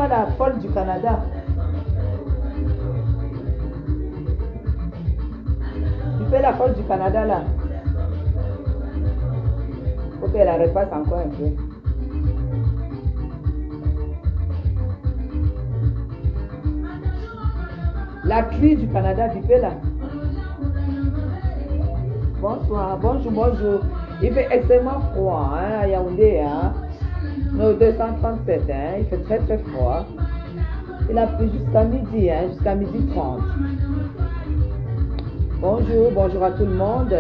la folle du Canada. Bipez la folle du Canada là. Faut qu'elle la repasse encore un peu. La cri du Canada, bipez là. Bonsoir, bonjour, bonjour. Il fait extrêmement froid hein, à Yaoundé. Hein. Nos 237, hein, il fait très très froid. Il a plu jusqu'à midi, hein, jusqu'à midi 30. Bonjour, bonjour à tout le monde.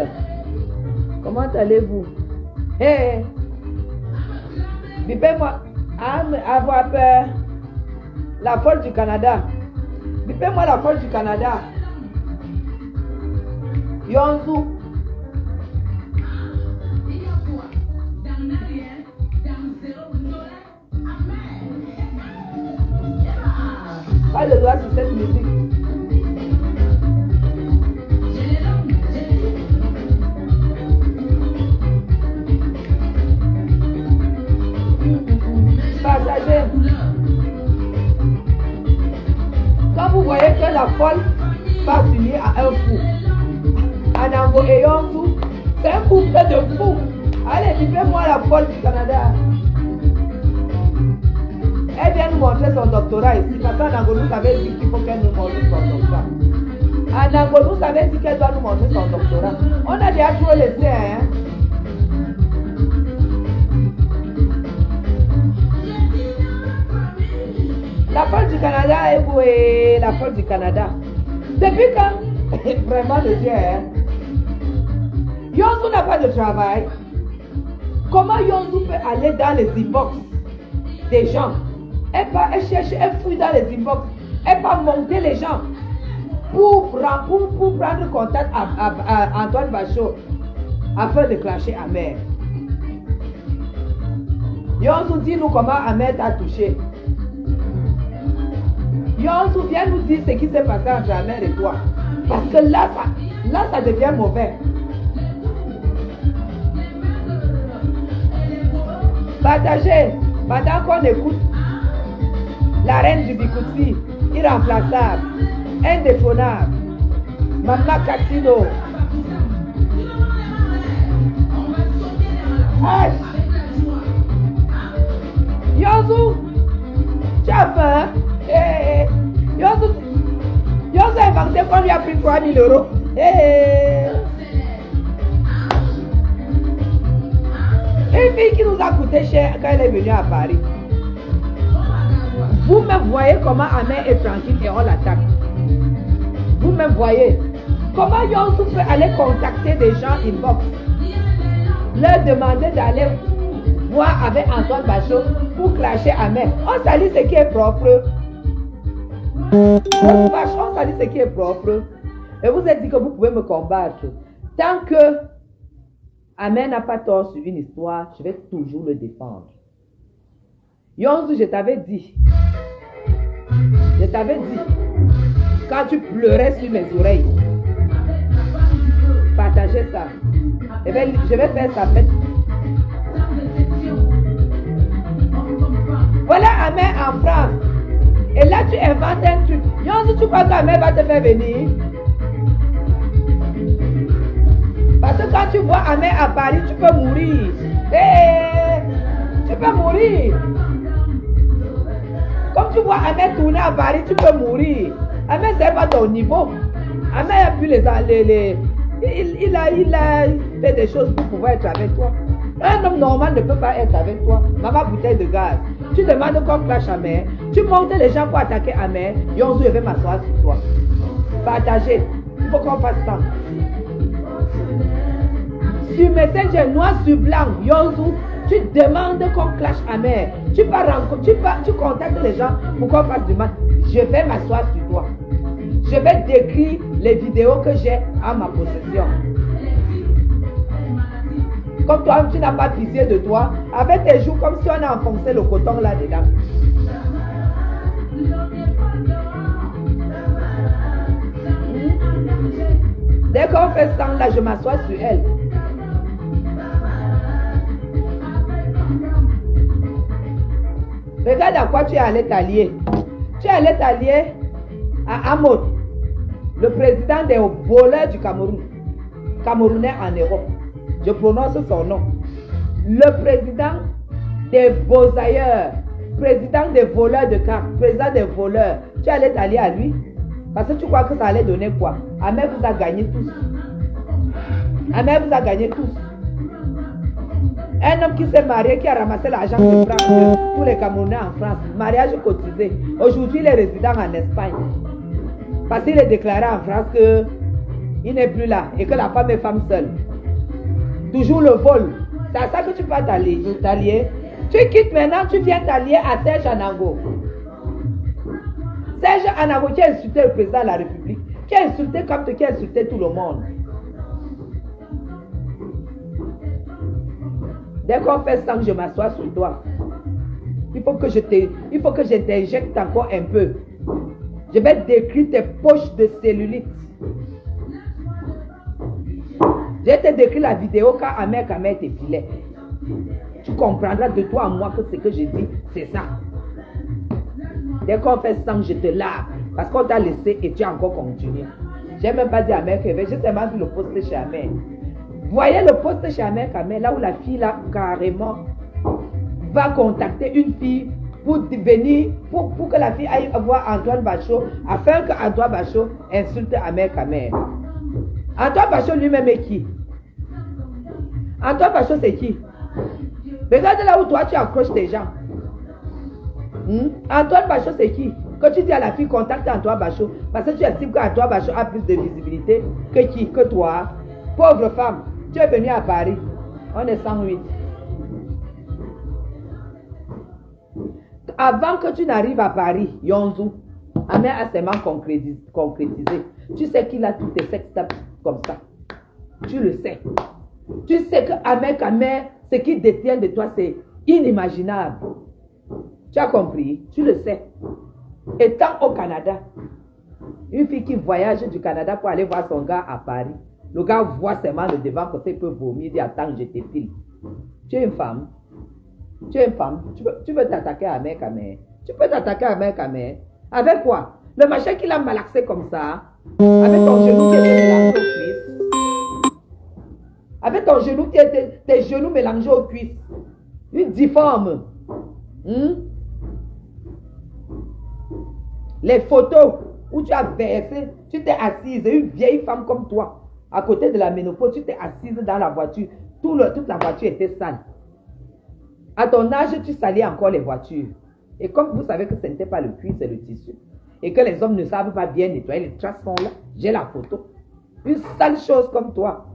Comment allez-vous? Hé! Bipez-moi, avoir peur. La folle du Canada. Bipez-moi la folle du Canada. Yonzu. Pas le doigt sur cette musique. Partagez. Quand vous voyez que la folle va s'unir à un fou, Anango et Yonzu, c'est un couple de fous. Allez, vivez-moi la folle du Canada. Elle vient nous montrer son doctorat ici. Parce qu'Anango nous avait dit qu'il faut qu'elle nous montre son doctorat. Anango nous avait dit qu'elle doit nous montrer son doctorat. On a déjà trop laissé, hein. La folle du Canada est où la folle du Canada. Depuis quand vraiment le Dieu, hein? Yonzu n'a pas de travail. Comment Yonzu peut aller dans les inbox des gens? Elle cherche, elle fouille dans les inbox. Elle va monter les gens pour prendre contact à Antoine Bachot afin de clasher Ahmed. Yonzu, dis-nous comment Ahmed t'a touché. Yonzu, viens nous dire ce qui s'est passé entre Ahmed et toi. Parce que là, ça devient mauvais. Partagez, pendant qu'on écoute la reine du Bikouti, irremplaçable, indétrônable, Mama Katino. Yonzu, tu as faim? Yonzu a inventé qu'on lui a pris 3 000 euros. Une fille qui nous a coûté cher quand elle est venue à Paris. Vous me voyez comment Ahmed est tranquille et on l'attaque. Vous me voyez. Comment Yonzu peut aller contacter des gens inbox, leur demander d'aller voir avec Antoine Bachot pour clasher Ahmed. On salue ce qui est propre. On salue ce qui est propre. Et vous êtes dit que vous pouvez me combattre. Tant que Ahmed n'a pas tort sur une histoire, je vais toujours le défendre. Yonzu, je t'avais dit. Je t'avais dit. Quand tu pleurais sur mes oreilles. Partagez ça. Je vais faire ça. Voilà Ahmed en France. Et là, tu inventes un truc. Yonzu, tu crois qu'Ahmed va te faire venir? Parce que quand tu vois Ahmed à Paris, tu peux mourir. Tu peux mourir. Comme tu vois Ahmed tourner à Paris, tu peux mourir. Ahmed, c'est pas ton niveau. Ahmed a pu il a fait des choses pour pouvoir être avec toi. Un homme normal ne peut pas être avec toi. Maman, bouteille de gaz. Tu demandes qu'on clash Ahmed. Tu montes les gens pour attaquer Ahmed. Yonzu, je vais m'asseoir sur toi. Partagez. Il faut qu'on fasse ça. Sur Messenger, noir sur blanc, Yonzu, tu demandes qu'on clash Ahmed. Tu contactes les gens pour qu'on fasse du mal. Je vais m'asseoir sur toi. Je vais décrire les vidéos que j'ai à ma possession. Comme toi, tu n'as pas pitié de toi, avec tes joues comme si on a enfoncé le coton là-dedans. Dès qu'on fait ça, là, je m'assois sur elle. Regarde à quoi tu es allé t'allier. Tu es allé t'allier à Amot, le président des voleurs du Cameroun. Camerounais en Europe. Je prononce son nom. Le président des beaux-ailleurs, président des voleurs de cartes, président des voleurs. Tu allais t'allier à lui parce que tu crois que ça allait donner quoi? Ahmed vous a gagné tous. Ahmed vous a gagné tous. Un homme qui s'est marié, qui a ramassé l'argent de France pour les Camerounais en France, mariage cotisé. Aujourd'hui, il est résident en Espagne. Parce qu'il est déclaré en France qu'il n'est plus là et que la femme est femme seule. Toujours le vol. C'est à ça que tu peux t'allier. Tu quittes maintenant, tu viens t'allier à Serge Anango. Serge Anango qui a insulté le président de la République, qui a insulté Comte, qui a insulté tout le monde. Dès qu'on fait ça, je m'assois sur toi. Il faut que je t'injecte encore un peu. Je vais décrire tes poches de cellulite. Je te décris la vidéo quand Ahmed Kamer t'épilait. Tu comprendras de toi à moi que ce que je dis, c'est ça. Dès qu'on fait ça, je te lave. Parce qu'on t'a laissé et tu as encore continué. Je n'ai même pas dit à Ahmed Kamer, j'ai seulement vu le post chez Ahmed. Voyez le post chez Ahmed Kamer, là où la fille là, carrément, va contacter une fille pour venir, pour que la fille aille voir Antoine Bachot, afin que Antoine Bachot insulte Ahmed Kamer. Antoine Bachot lui-même est qui? Antoine Bachot c'est qui? Regarde là où toi tu accroches tes gens. Antoine Bachot c'est qui? Quand tu dis à la fille contacte Antoine Bachot, parce que tu estimes qu'Antoine Bachot a plus de visibilité que qui? Que toi. Pauvre femme, tu es venue à Paris. On est 108. Avant que tu n'arrives à Paris, Yonzou, Ahmed a seulement concrétisé. Tu sais qu'il a tous tes sextapes comme ça. Tu le sais. Tu sais que Ahmed Kamer, ce qu'il détient de toi, c'est inimaginable. Tu as compris? Tu le sais. Étant au Canada, une fille qui voyage du Canada pour aller voir son gars à Paris, le gars voit seulement le devant côté, peut vomir, dit attends, je t'épile. Tu es une femme. Tu es une femme. Tu veux t'attaquer à Ahmed Kamer. Tu peux t'attaquer à Ahmed Kamer. Avec quoi? Le machin qu'il a malaxé comme ça. Avec ton genou qui était mélangé aux cuisses. Avec ton genou qui était tes genoux mélangés aux cuisses. Une difforme. Les photos où tu as versé, tu t'es assise, une vieille femme comme toi, à côté de la ménopause, tu t'es assise dans la voiture. Toute la voiture était sale. À ton âge, tu salis encore les voitures. Et comme vous savez que ce n'était pas le cuir, c'est le tissu. Et que les hommes ne savent pas bien nettoyer, les traces sont là. J'ai la photo. Une sale chose comme toi,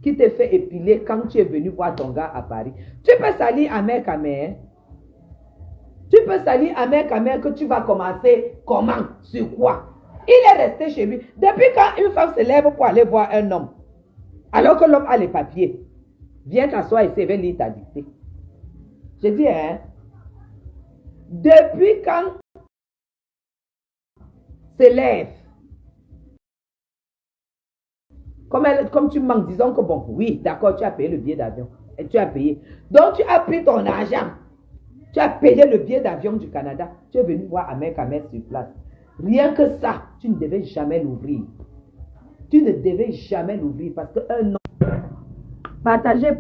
qui te fait épiler quand tu es venu voir ton gars à Paris. Tu peux salir Ahmed Kamer. Tu peux salir Ahmed Kamer que tu vas commencer comment? Sur quoi? Il est resté chez lui. Depuis quand une femme se lève pour aller voir un homme, alors que l'homme a les papiers, viens t'asseoir ici et viens lire ta dictée. Je dis, hein? Depuis quand se lève, comme tu manques, disons que bon, oui, d'accord, tu as payé le billet d'avion. Et tu as payé. Donc, tu as pris ton argent. Tu as payé le billet d'avion du Canada. Tu es venu voir Ahmed Kamer sur place. Rien que ça, tu ne devais jamais l'ouvrir. Tu ne devais jamais l'ouvrir parce qu'un homme... Partagez,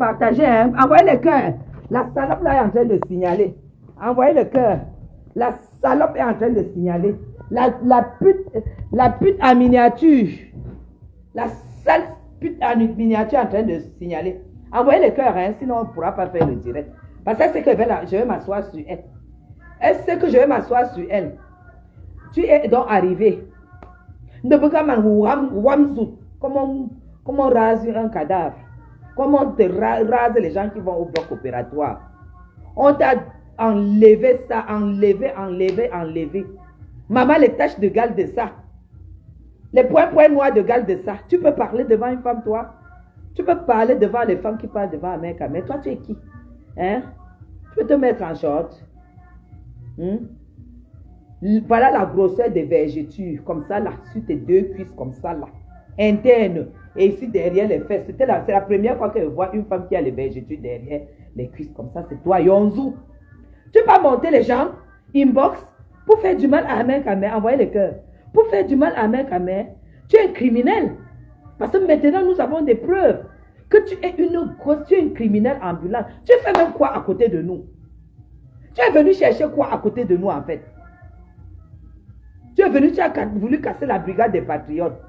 hein? Envoyez le cœur. La salope là est en train de signaler. Envoyez le cœur. La salope est en train de signaler. La pute en miniature. La sale pute en miniature est en train de signaler. Envoyez le cœur, hein? Sinon on ne pourra pas faire le direct. Parce que c'est que je vais m'asseoir sur elle. Elle sait que je vais m'asseoir sur elle. Tu es donc arrivé. Comment on rase un cadavre? Comment on te rase les gens qui vont au bloc opératoire? On t'a enlevé ça, enlevé. Maman, les taches de gale de ça. Les points noirs de gale de ça. Tu peux parler devant une femme, toi? Tu peux parler devant les femmes qui parlent devant Ahmed Kamer. Toi, tu es qui? Hein? Tu peux te mettre en short. Voilà la grosseur des vergetures. Comme ça, là, sur tes deux cuisses, comme ça, là. Interne. Et ici, derrière les fesses. C'est la première fois que je vois une femme qui a les vergetures derrière les cuisses, comme ça. C'est toi, Yonzou. Tu peux monter les jambes. inbox pour faire du mal à Ahmed Kamer, envoyer les cœurs. Pour faire du mal à Ahmed Kamer, tu es un criminel. Parce que maintenant, nous avons des preuves que tu es une criminelle ambulante. Tu fais même quoi à côté de nous? Tu es venu chercher quoi à côté de nous en fait? Tu es venu, tu as voulu casser la brigade des patriotes.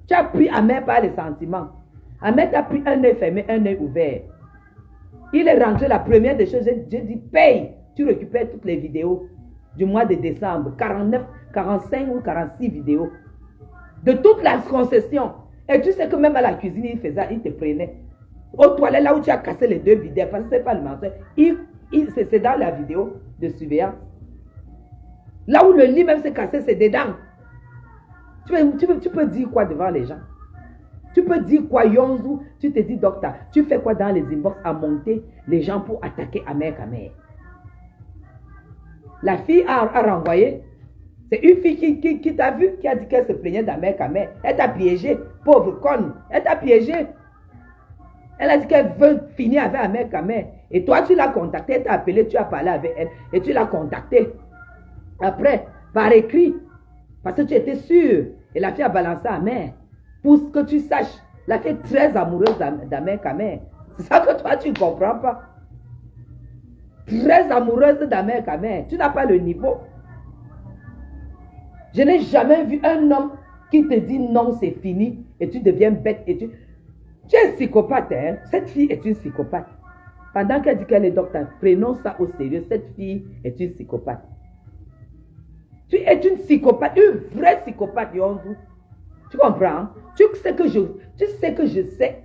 Tu as pris Ahmed par les sentiments. Ahmed a pris un œil fermé, un œil ouvert. Il est rentré, la première des choses, j'ai dit, paye. Tu récupères toutes les vidéos du mois de décembre. 49, 45 ou 46 vidéos. De toute la concession. Et tu sais que même à la cuisine, il faisait, il te prenait. Aux toilettes, là où tu as cassé les 2 vidéos, parce que ce n'est pas le mensonge, c'est dans la vidéo de surveillance. Là où le lit même s'est cassé, c'est dedans. Tu peux dire quoi devant les gens? Tu peux dire quoi, Yonzou? Tu te dis, docteur, tu fais quoi dans les inbox à monter les gens pour attaquer Ahmed Kamer? La fille a renvoyé. C'est une fille qui t'a vu, qui a dit qu'elle se plaignait d'Ahmed Kamer. Elle t'a piégé, pauvre conne. Elle t'a piégé. Elle a dit qu'elle veut finir avec Ahmed Kamer. Et toi, tu l'as contactée, elle t'a appelé, tu as parlé avec elle. Et tu l'as contactée. Après, par écrit. Parce que tu étais sûr. Et la fille a balancé Ahmed. Pour que tu saches, la fille est très amoureuse d'Ahmed Kamer. C'est ça que toi, tu ne comprends pas. Très amoureuse d'Ahmed Kamer. Tu n'as pas le niveau. Je n'ai jamais vu un homme qui te dit non, c'est fini. Et tu deviens bête. Et tu es psychopathe. Hein? Cette fille est une psychopathe. Pendant qu'elle dit qu'elle est docteur, prenons ça au sérieux. Cette fille est une psychopathe. Tu es une psychopathe, une vraie psychopathe, Yonzou. Tu comprends? Tu sais que je sais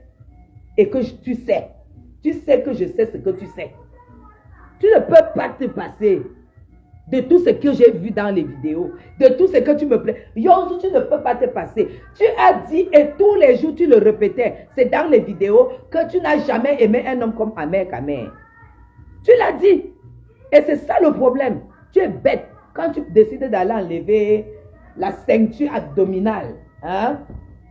et que tu sais. Tu sais que je sais ce que tu sais. Tu ne peux pas te passer de tout ce que j'ai vu dans les vidéos, de tout ce que tu me plais. Yonzou, tu ne peux pas te passer. Tu as dit et tous les jours tu le répétais. C'est dans les vidéos que tu n'as jamais aimé un homme comme Ahmed Kamer. Tu l'as dit. Et c'est ça le problème. Tu es bête. Quand tu décides d'aller enlever la ceinture abdominale, hein?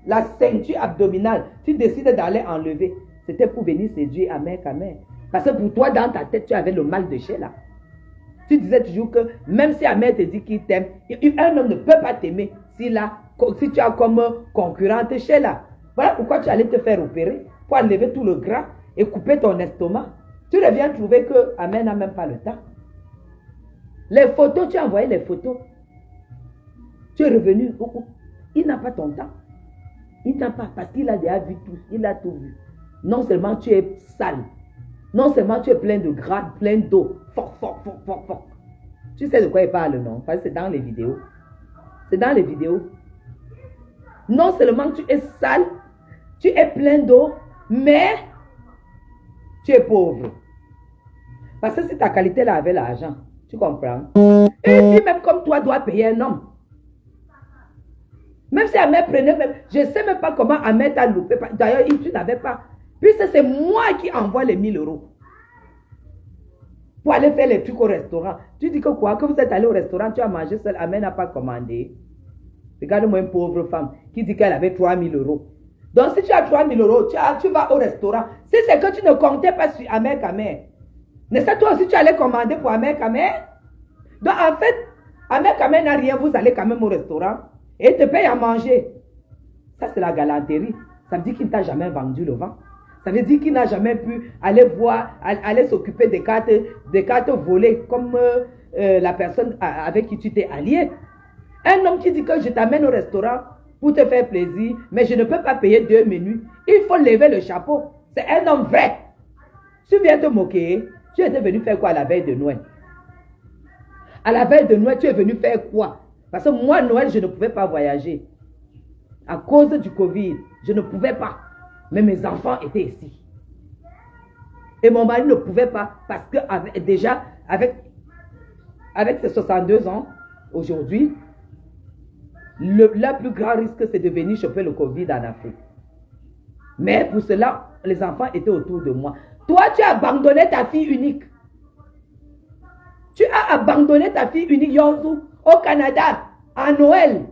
La ceinture abdominale, tu décides d'aller enlever. C'était pour venir séduire Ahmed Kamer. Parce que pour toi, dans ta tête, tu avais le mal de Sheila. Tu disais toujours que même si Ahmed te dit qu'il t'aime, un homme ne peut pas t'aimer si tu as comme concurrente Sheila. Voilà pourquoi tu allais te faire opérer pour enlever tout le gras et couper ton estomac. Tu reviens trouver que Ahmed n'a même pas le temps. Les photos, tu as envoyé les photos. Tu es revenu. Il n'a pas ton temps. Il n'a pas, parce qu'il a déjà vu tout. Il a tout vu. Non seulement tu es sale. Non seulement tu es plein de gras, plein d'eau. Fort. Tu sais de quoi il parle, non? Parce que c'est dans les vidéos. C'est dans les vidéos. Non seulement tu es sale, tu es plein d'eau, mais tu es pauvre. Parce que si ta qualité là avait l'argent, tu comprends? Une fille même comme toi doit payer un homme. Même si Ahmed prenait, je ne sais même pas comment Ahmed t'a loupé. D'ailleurs, tu n'avais pas. Puisque c'est moi qui envoie les 1000 € pour aller faire les trucs au restaurant. Tu dis que quoi? Que vous êtes allé au restaurant, tu as mangé seul, Ahmed n'a pas commandé. Regarde-moi une pauvre femme qui dit qu'elle avait 3000 €. Donc si tu as 3000 €, tu vas au restaurant. Si c'est que tu ne comptais pas sur Ahmed Kamer, n'est-ce pas toi aussi tu allais commander pour Ahmed Kamer? Donc en fait, Ahmed Kamer n'a rien, vous allez quand même au restaurant et te paye à manger. Ça c'est la galanterie. Ça veut dire qu'il ne t'a jamais vendu le vent. Ça veut dire qu'il n'a jamais pu aller voir, aller s'occuper des cartes volées comme la personne avec qui tu t'es allié. Un homme qui dit que je t'amène au restaurant pour te faire plaisir, mais je ne peux pas payer 2 menus. Il faut lever le chapeau. C'est un homme vrai. Tu viens te moquer. Tu étais venu faire quoi à la veille de Noël? À la veille de Noël, tu es venu faire quoi? Parce que moi, Noël, je ne pouvais pas voyager. À cause du Covid, je ne pouvais pas. Mais mes enfants étaient ici. Et mon mari ne pouvait pas parce que déjà, avec ses 62 ans, aujourd'hui, le plus grand risque, c'est de venir choper le Covid en Afrique. Mais pour cela, les enfants étaient autour de moi. Toi, tu as abandonné ta fille unique. Tu as abandonné ta fille unique, Yonzou, au Canada, à Noël.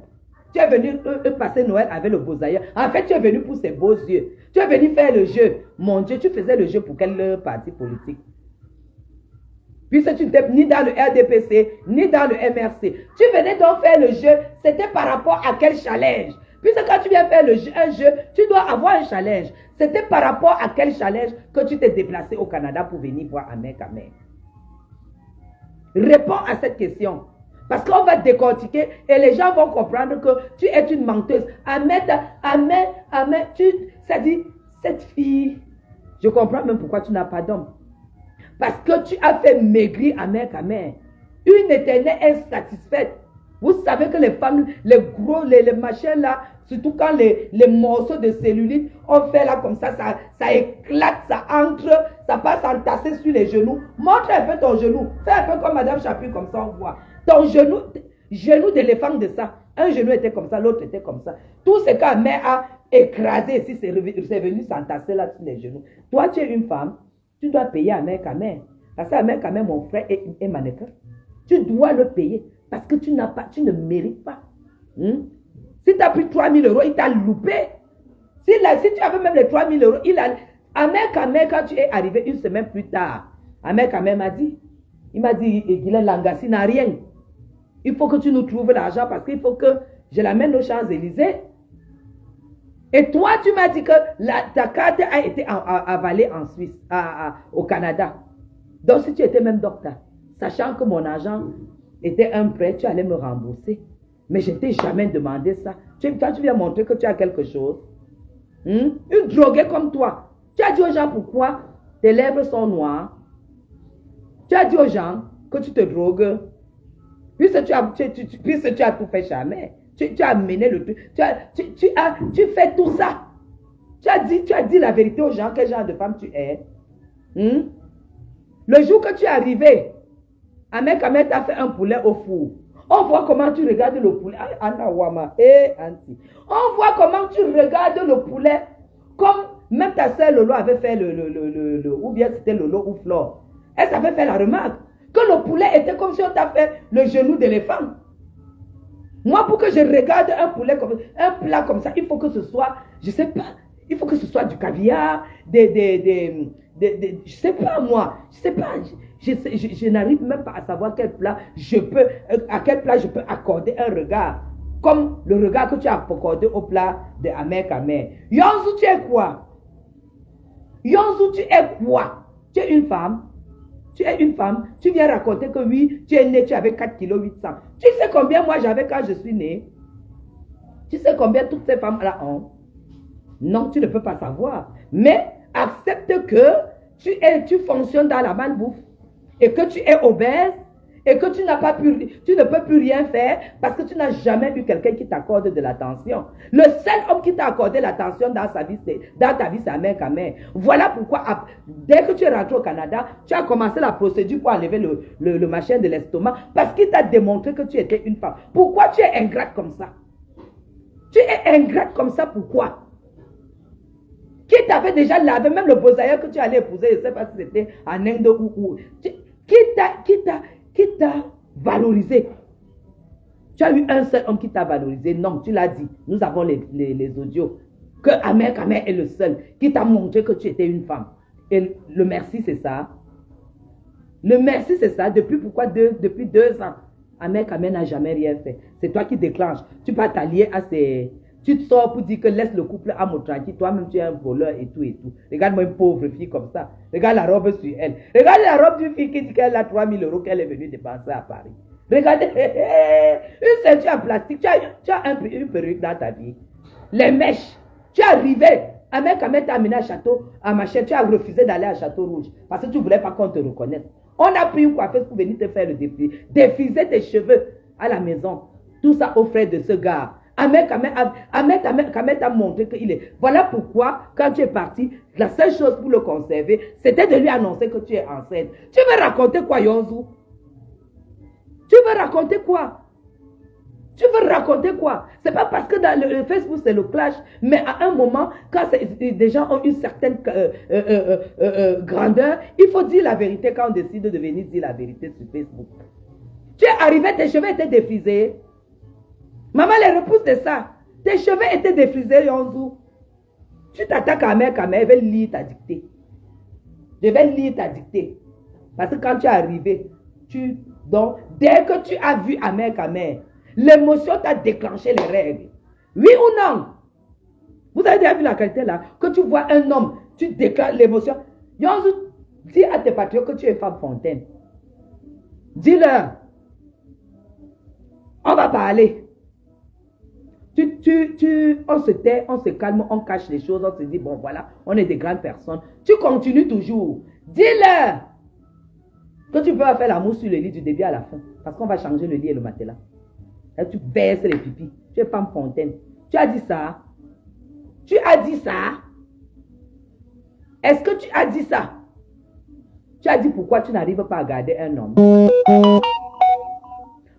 Tu es venu passer Noël avec le beau-ailleurs. En fait, tu es venu pour ses beaux yeux. Tu es venu faire le jeu. Mon Dieu, tu faisais le jeu pour quel parti politique? Puisque tu n'étais ni dans le RDPC, ni dans le MRC. Tu venais donc faire le jeu, c'était par rapport à quel challenge? Puisque quand tu viens faire un jeu, tu dois avoir un challenge. C'était par rapport à quel challenge que tu t'es déplacé au Canada pour venir voir Ahmed Kamel? Réponds à cette question. Parce qu'on va décortiquer et les gens vont comprendre que tu es une menteuse. Ahmed, ça dit, cette fille, je comprends même pourquoi tu n'as pas d'homme. Parce que tu as fait maigrir Ahmed Kamel. Une éternelle insatisfaite. Vous savez que les femmes, les gros, les machins là, surtout quand les morceaux de cellulite, on fait là comme ça éclate, ça entre, ça passe entassé sur les genoux. Montre un peu ton genou. Fais un peu comme Madame Chapuis, comme ça on voit. Ton genou d'éléphant de ça. Un genou était comme ça, l'autre était comme ça. Tout ce qu'Ahmed a écrasé ici, c'est venu s'entasser là sur les genoux. Toi, tu es une femme, tu dois payer Ahmed Kamel. Parce que Ahmed Kamel, mon frère, est mannequin. Tu dois le payer. Parce que tu ne mérites pas. Si tu as pris 3 000 euros, il t'a loupé. Si tu avais même les 3 000 euros, Ahmed Kamel, quand tu es arrivé une semaine plus tard, Ahmed Kamel m'a dit, Guylaine Langassi n'a rien. Il faut que tu nous trouves l'argent parce qu'il faut que je l'amène aux Champs-Élysées. Et toi, tu m'as dit que ta carte a été avalée en Suisse, au Canada. Donc, si tu étais même docteur, sachant que mon argent était un prêt, tu allais me rembourser. Mais je ne t'ai jamais demandé ça. Toi, tu viens montrer que tu as quelque chose. Une droguée comme toi. Tu as dit aux gens pourquoi tes lèvres sont noires. Tu as dit aux gens que tu te drogues. Puisque tu as tout fait jamais. Tu as mené le truc. Tu fais tout ça. Tu as dit la vérité aux gens, quel genre de femme tu es. Le jour que tu es arrivé, Ahmed Kamel t'a fait un poulet au four. On voit comment tu regardes le poulet. Anna Wama, Anti. On voit comment tu regardes le poulet. Comme même ta soeur Lolo avait fait ou bien c'était Lolo ou Flore. Elle avait fait la remarque. Que le poulet était comme si on t'a fait le genou d'éléphant. Moi, pour que je regarde un poulet comme un plat comme ça, il faut que ce soit, je sais pas, il faut que ce soit du caviar, je sais pas moi, je sais pas, je n'arrive même pas à savoir à quel plat je peux accorder un regard. Comme le regard que tu as accordé au plat de Ahmed Kamel. Yonzou, tu es quoi? Yonzou, tu es quoi? Tu es une femme. Tu es une femme, tu viens raconter que oui, tu es né, tu avais 4 kg 800. Tu sais combien moi j'avais quand je suis né? Tu sais combien toutes ces femmes-là ont? Non, tu ne peux pas savoir. Mais accepte que tu fonctionnes dans la malbouffe et que tu es obèse et que tu ne peux plus rien faire parce que tu n'as jamais eu quelqu'un qui t'accorde de l'attention. Le seul homme qui t'a accordé l'attention dans ta vie, c'est Ahmed Kamel. Voilà pourquoi, dès que tu es rentré au Canada, tu as commencé la procédure pour enlever le machin de l'estomac parce qu'il t'a démontré que tu étais une femme. Pourquoi tu es ingrate comme ça? Tu es ingrate comme ça, pourquoi? Qui t'avait déjà lavé, même le beau-ailleurs que tu allais épouser, je ne sais pas si c'était en Inde ou où. Qui t'a valorisé? Tu as eu un seul homme qui t'a valorisé? Non, tu l'as dit. Nous avons les audios. Que Ahmed Kamel est le seul qui t'a montré que tu étais une femme. Et le merci, c'est ça. Le merci, c'est ça. Depuis 2 ans, Ahmed Kamel n'a jamais rien fait. C'est toi qui déclenches. Tu vas t'allier à ces... Tu te sors pour dire que laisse le couple à mon tranquille. Toi-même, tu es un voleur et tout et tout. Regarde-moi une pauvre fille comme ça. Regarde la robe sur elle. Regarde la robe d'une fille qui dit qu'elle a 3 000 euros qu'elle est venue dépenser à Paris. Regardez, une ceinture en plastique. Tu as une perruque dans ta vie. Les mèches. Tu es arrivé. Ahmed Kamel t'a amené à Château, à Machin. Tu as refusé d'aller à Château Rouge parce que tu ne voulais pas qu'on te reconnaisse. On a pris une coiffeuse pour venir te faire le défilé. Défriser tes cheveux à la maison. Tout ça aux frais de ce gars. Ahmed Kamel t'a montré qu'il est. Voilà pourquoi, quand tu es parti, la seule chose pour le conserver, c'était de lui annoncer que tu es enceinte. Tu veux raconter quoi, Yonzou? Tu veux raconter quoi? Tu veux raconter quoi? C'est pas parce que dans le Facebook c'est le clash, mais à un moment, quand des gens ont une certaine grandeur, il faut dire la vérité quand on décide de venir dire la vérité sur Facebook. Tu es arrivé, tes cheveux étaient défrisés. Maman les repousse de ça. Tes cheveux étaient défrisés, Yonzou. Tu t'attaques à Ahmed Kamel, je vais lire ta dictée. Je vais lire ta dictée. Parce que quand tu es arrivé, donc, dès que tu as vu Amer, l'émotion t'a déclenché les règles. Oui ou non? Vous avez déjà vu la qualité là? Que tu vois un homme, tu déclenches l'émotion. Dis à tes patriotes que tu es femme fontaine. Dis-leur. On va parler. On se tait, on se calme, on cache les choses, on se dit, bon voilà, on est des grandes personnes. Tu continues toujours. Dis-leur que tu peux faire l'amour sur le lit du début à la fin. Parce qu'on va changer le lit et le matelas. Là, tu verses les pipis. Tu es femme fontaine. Tu as dit ça? Tu as dit ça? Est-ce que tu as dit ça? Tu as dit pourquoi tu n'arrives pas à garder un homme?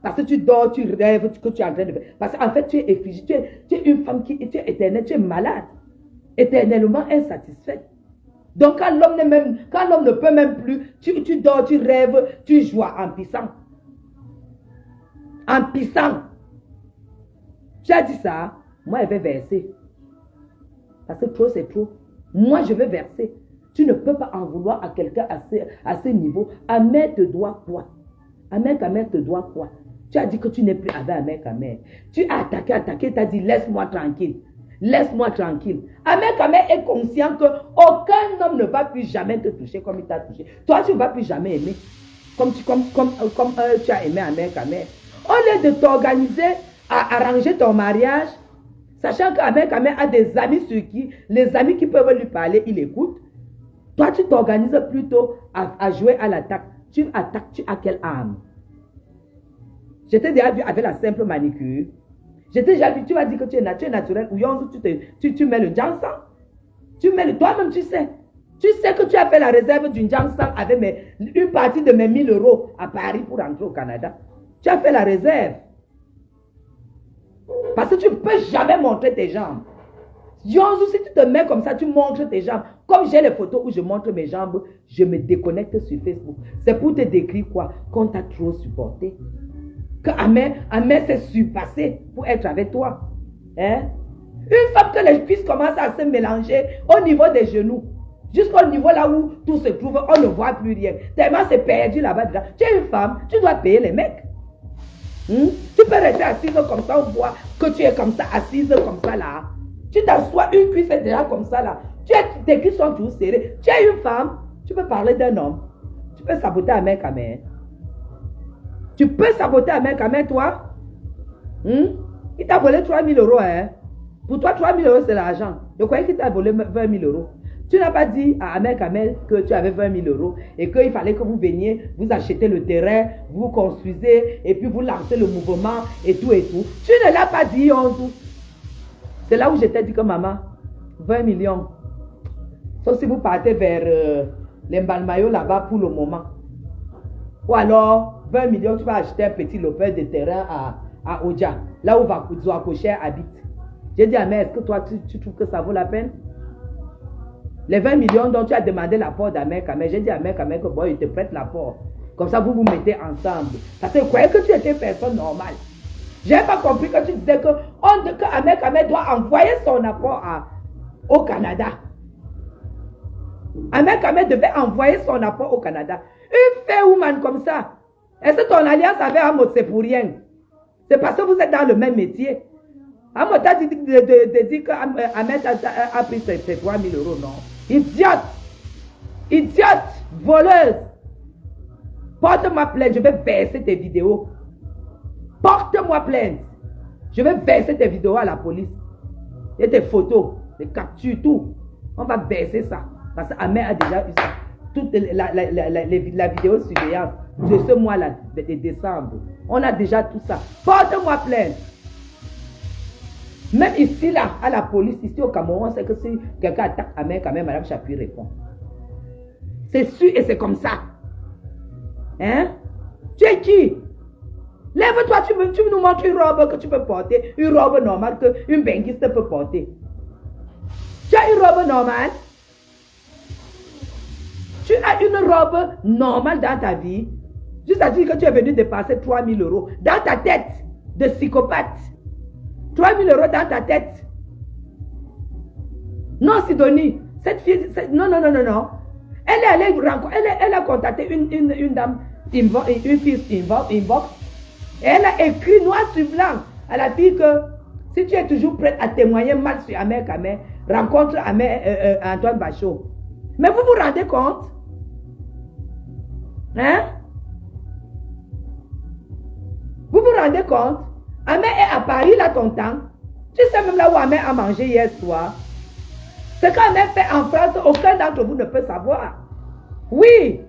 Parce que tu dors, tu rêves, que tu es en train de faire. Parce qu'en fait, tu es effigie. Tu es une femme qui est éternelle, tu es malade. Éternellement insatisfaite. Donc, quand l'homme ne peut même plus, tu dors, tu rêves, tu joues en pissant. En pissant. Tu as dit ça, moi, je vais verser. Parce que trop, c'est trop. Moi, je vais verser. Tu ne peux pas en vouloir à quelqu'un à ce niveau. Amer te doit quoi? Amer te doit quoi? Tu as dit que tu n'es plus avec Amer. Tu as attaqué, tu as dit laisse-moi tranquille. Laisse-moi tranquille. Amer est conscient qu'aucun homme ne va plus jamais te toucher comme il t'a touché. Toi, tu ne vas plus jamais aimer. Comme tu as aimé Amer. Au lieu de t'organiser à arranger ton mariage, sachant qu'Amer a des amis sur qui, les amis qui peuvent lui parler, il écoute. Toi, tu t'organises plutôt à jouer à l'attaque. Tu attaques, tu as quelle âme? J'étais déjà vu avec la simple manicure. J'étais déjà vu, tu vas dire que tu es naturel. Ou tu mets le jansan. Toi-même, tu sais. Tu sais que tu as fait la réserve d'une jansan avec une partie de mes 1000 € à Paris pour rentrer au Canada. Tu as fait la réserve. Parce que tu ne peux jamais montrer tes jambes. Yonzu, si tu te mets comme ça, tu montres tes jambes. Comme j'ai les photos où je montre mes jambes, je me déconnecte sur Facebook. C'est pour te décrire quoi? Qu'on t'a trop supporté. Que Amer s'est surpassé pour être avec toi. Hein? Une fois que les cuisses commencent à se mélanger au niveau des genoux, jusqu'au niveau là où tout se trouve, on ne voit plus rien. Tellement c'est perdu là-bas. Tu es une femme, tu dois payer les mecs. Tu peux rester assise comme ça, on voit que tu es comme ça, assise comme ça là. Tu t'assois, une cuisse est déjà comme ça là. Tes cuisses sont toujours serrées. Tu es une femme, tu peux parler d'un homme. Tu peux saboter Amer. Tu peux saboter Amer, toi. Il t'a volé 3 000 €. Hein? Pour toi, 3 000 € c'est l'argent. Je croyais qu'il t'a volé 20 000 €. Tu n'as pas dit à Amer que tu avais 20 000 € et qu'il fallait que vous veniez, vous achetez le terrain, vous construisez et puis vous lancez le mouvement et tout et tout. Tu ne l'as pas dit, Yonzu. C'est là où je t'ai dit que maman, 20 millions. Sauf si vous partez vers l'Embalmayo là-bas pour le moment. Ou alors, 20 millions, tu vas acheter un petit lopin de terrain à Oja, là où Zouakocher habite. J'ai dit à Mère, est-ce que toi, tu trouves que ça vaut la peine? Les 20 millions dont tu as demandé l'apport d'Amer, j'ai dit à Amer que bon, il te prête l'apport. Comme ça, vous vous mettez ensemble. Parce que je croyais que tu étais une personne normale. Je n'ai pas compris que tu disais que Amer doit envoyer son apport au Canada. Amer devait envoyer son apport au Canada. Une fair woman comme ça. Est-ce que ton alliance avec Amos, c'est pour rien? C'est parce que vous êtes dans le même métier. Amos t'a dit qu'Amer a pris ses 3 000 €, non? Idiote! Idiote! Voleuse! Porte-moi plainte, je vais verser tes vidéos. Porte-moi plainte. Je vais verser tes vidéos à la police. Et tes photos, tes captures, tout. On va verser ça. Parce qu'Amer a déjà eu ça. Toute la vidéo surveillance de ce mois-là, de décembre. On a déjà tout ça. Porte-moi plainte. Même ici, là, à la police, ici au Cameroun, c'est que si quelqu'un attaque Amer, quand même, Madame Chapuis répond. C'est sûr et c'est comme ça. Hein? Tu es qui? Lève-toi, tu nous montres une robe que tu peux porter, une robe normale qu'une benguiste peut porter. Tu as une robe normale? Tu as une robe normale dans ta vie? Juste à dire que tu es venu dépenser 3 000 € dans ta tête de psychopathe. 3 000 € dans ta tête. Non, Sidonie, cette fille, non. Elle est allée rencontrer, elle a contacté une dame, une fille inbox. Et elle a écrit noir sur blanc à la fille que si tu es toujours prête à témoigner mal sur Amer Kamer, rencontre Antoine Bachot. Mais vous vous rendez compte? Hein? Vous vous rendez compte? Amer est à Paris là ton temps. Tu sais même là où Amer a mangé hier soir. Ce qu'Amer fait en France, aucun d'entre vous ne peut savoir. Oui.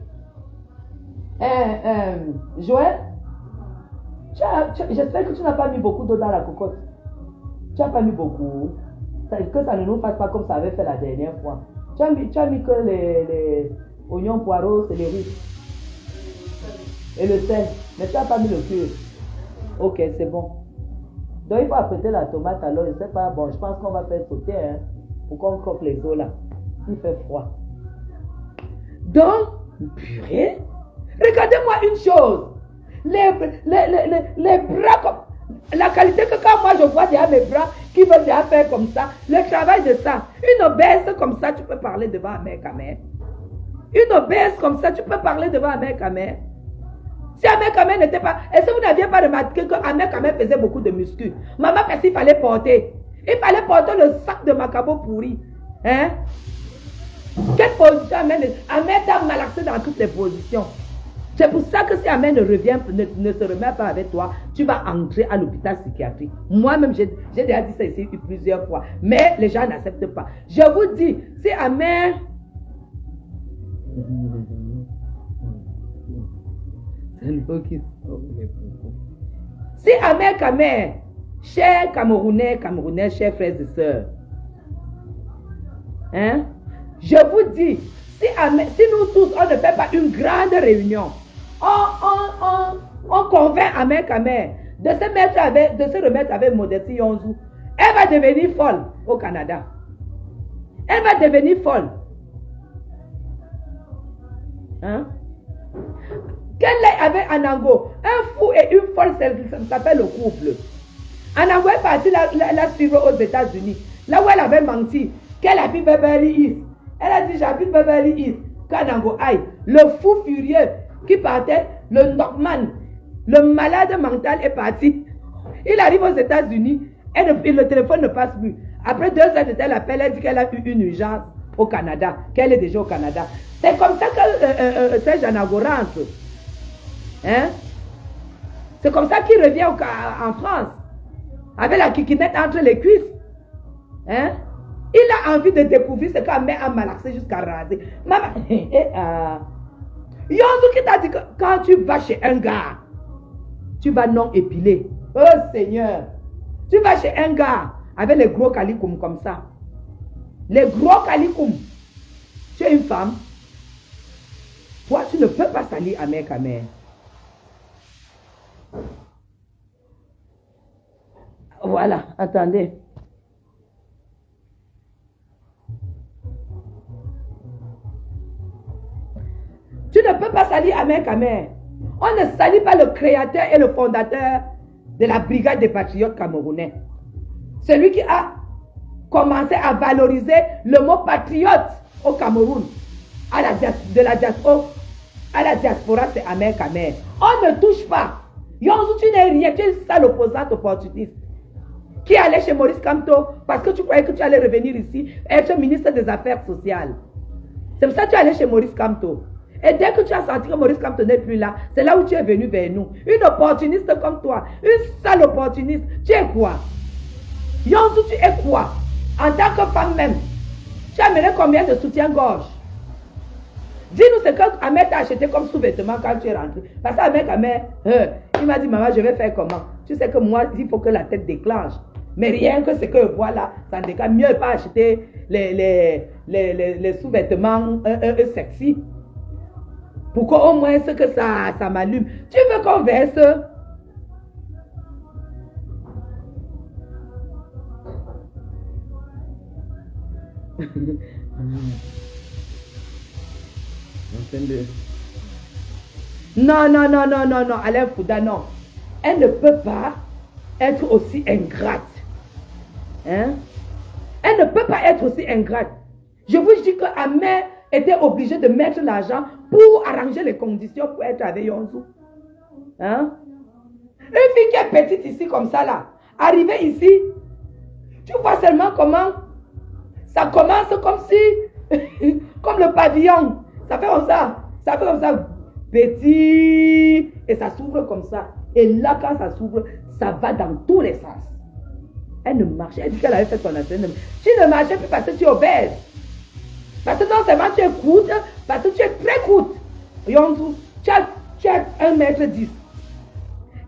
Joël, j'espère que tu n'as pas mis beaucoup d'eau dans la cocotte. Tu n'as pas mis beaucoup. Que ça ne nous fasse pas comme ça avait fait la dernière fois. Tu as mis que les oignons, poireaux, céleri. Et le sel. Mais tu n'as pas mis le cuir. Ok, c'est bon. Donc il faut apprêter la tomate alors. Je ne sais pas. Bon, je pense qu'on va faire sauter. Hein, pour qu'on croque les os là. Il fait froid. Donc, purée. Regardez-moi une chose. Les bras comme... La qualité que quand moi je vois déjà mes bras qui veulent déjà faire comme ça, le travail de ça, une obèse comme ça, tu peux parler devant Amer Kamer. Une obèse comme ça, tu peux parler devant Amer Kamer. Si Amer Kamer n'était pas... Est-ce que vous n'aviez pas remarqué que Amer Kamer faisait beaucoup de muscles? Maman, parce qu'il fallait porter. Il fallait porter le sac de Macabo pourri. Hein? Quelle position Amer t'a malaxé dans toutes les positions. C'est pour ça que si Amer ne se remet pas avec toi, tu vas entrer à l'hôpital psychiatrique. Moi-même, j'ai déjà dit ça ici plusieurs fois. Mais les gens n'acceptent pas. Je vous dis, si Amer... Si Amer Kamer, chers Camerounais, chers frères et sœurs, hein, je vous dis, si nous tous, on ne fait pas une grande réunion, on convainc Amer Kamer de se remettre avec Modestie Yonzou, elle va devenir folle au Canada. Elle va devenir folle. Hein? Quelle est avec Anango? Un fou et une folle, ça s'appelle le couple. Anango est partie la suivre aux États-Unis, là où elle avait menti, qu'elle habite Beverly Hills. Elle a dit j'habite Beverly Hills. Qu'Anango aille. Le fou furieux qui partait, le Norman, le malade mental est parti. Il arrive aux États-Unis et le téléphone ne passe plus. Après 2 heures de tel appel, elle dit qu'elle a eu une urgence au Canada, qu'elle est déjà au Canada. C'est comme ça que Serge Anango rentre. Hein? C'est comme ça qu'il revient en France. Avec la kikinette entre les cuisses. Hein? Il a envie de découvrir ce qu'Amer a malaxé jusqu'à raser. Maman, Yonzou qui t'a dit que quand tu vas chez un gars, tu vas non épiler. Oh Seigneur. Tu vas chez un gars avec les gros calikoum comme ça. Les gros calikoum. Tu es une femme. Toi, tu ne peux pas salir Amer Kamer. Voilà, attendez. Tu ne peux pas salir Amer Kamer. On ne salit pas le créateur et le fondateur de la brigade des patriotes camerounais. Celui qui a commencé à valoriser le mot patriote au Cameroun. De la diaspora à la diaspora, c'est Amer Kamer. On ne touche pas. Yonzou, tu n'es rien, tu es une sale opposante opportuniste. Qui allait chez Maurice Kamto parce que tu croyais que tu allais revenir ici, être ministre des Affaires sociales. C'est pour ça que tu allais chez Maurice Kamto. Et dès que tu as senti que Maurice Kamto n'est plus là, c'est là où tu es venu vers nous. Une opportuniste comme toi, une sale opportuniste, tu es quoi? Yonzou, tu es quoi? En tant que femme même, tu as mené combien de soutien-gorge? Dis-nous ce qu'Amer t'a acheté comme sous-vêtement quand tu es rentré. Parce qu'Amer Kamer, il m'a dit, maman, je vais faire comment? Tu sais que moi, il faut que la tête déclenche. Mais rien que ce que voilà, ça ne déclenche. Mieux pas acheter les sous-vêtements sexy. Pour qu'au moins ce que ça m'allume. Tu veux qu'on verse? Non, Alain Fouda, non. Elle ne peut pas être aussi ingrate. Hein? Elle ne peut pas être aussi ingrate. Je vous dis que Amer était obligé de mettre l'argent pour arranger les conditions pour être avec Yonzou. Hein? Une fille qui est petite ici comme ça là, arrivée ici, tu vois seulement comment ça commence comme si, comme le pavillon, ça fait comme ça, petit, et ça s'ouvre comme ça. Et là, quand ça s'ouvre, ça va dans tous les sens. Elle ne marchait, elle dit qu'elle avait fait son entraînement. Tu ne marchais plus parce que tu es obèse. Parce que non seulement tu es courte, parce que tu es très courte. Yonzou, tu as 1,10 m.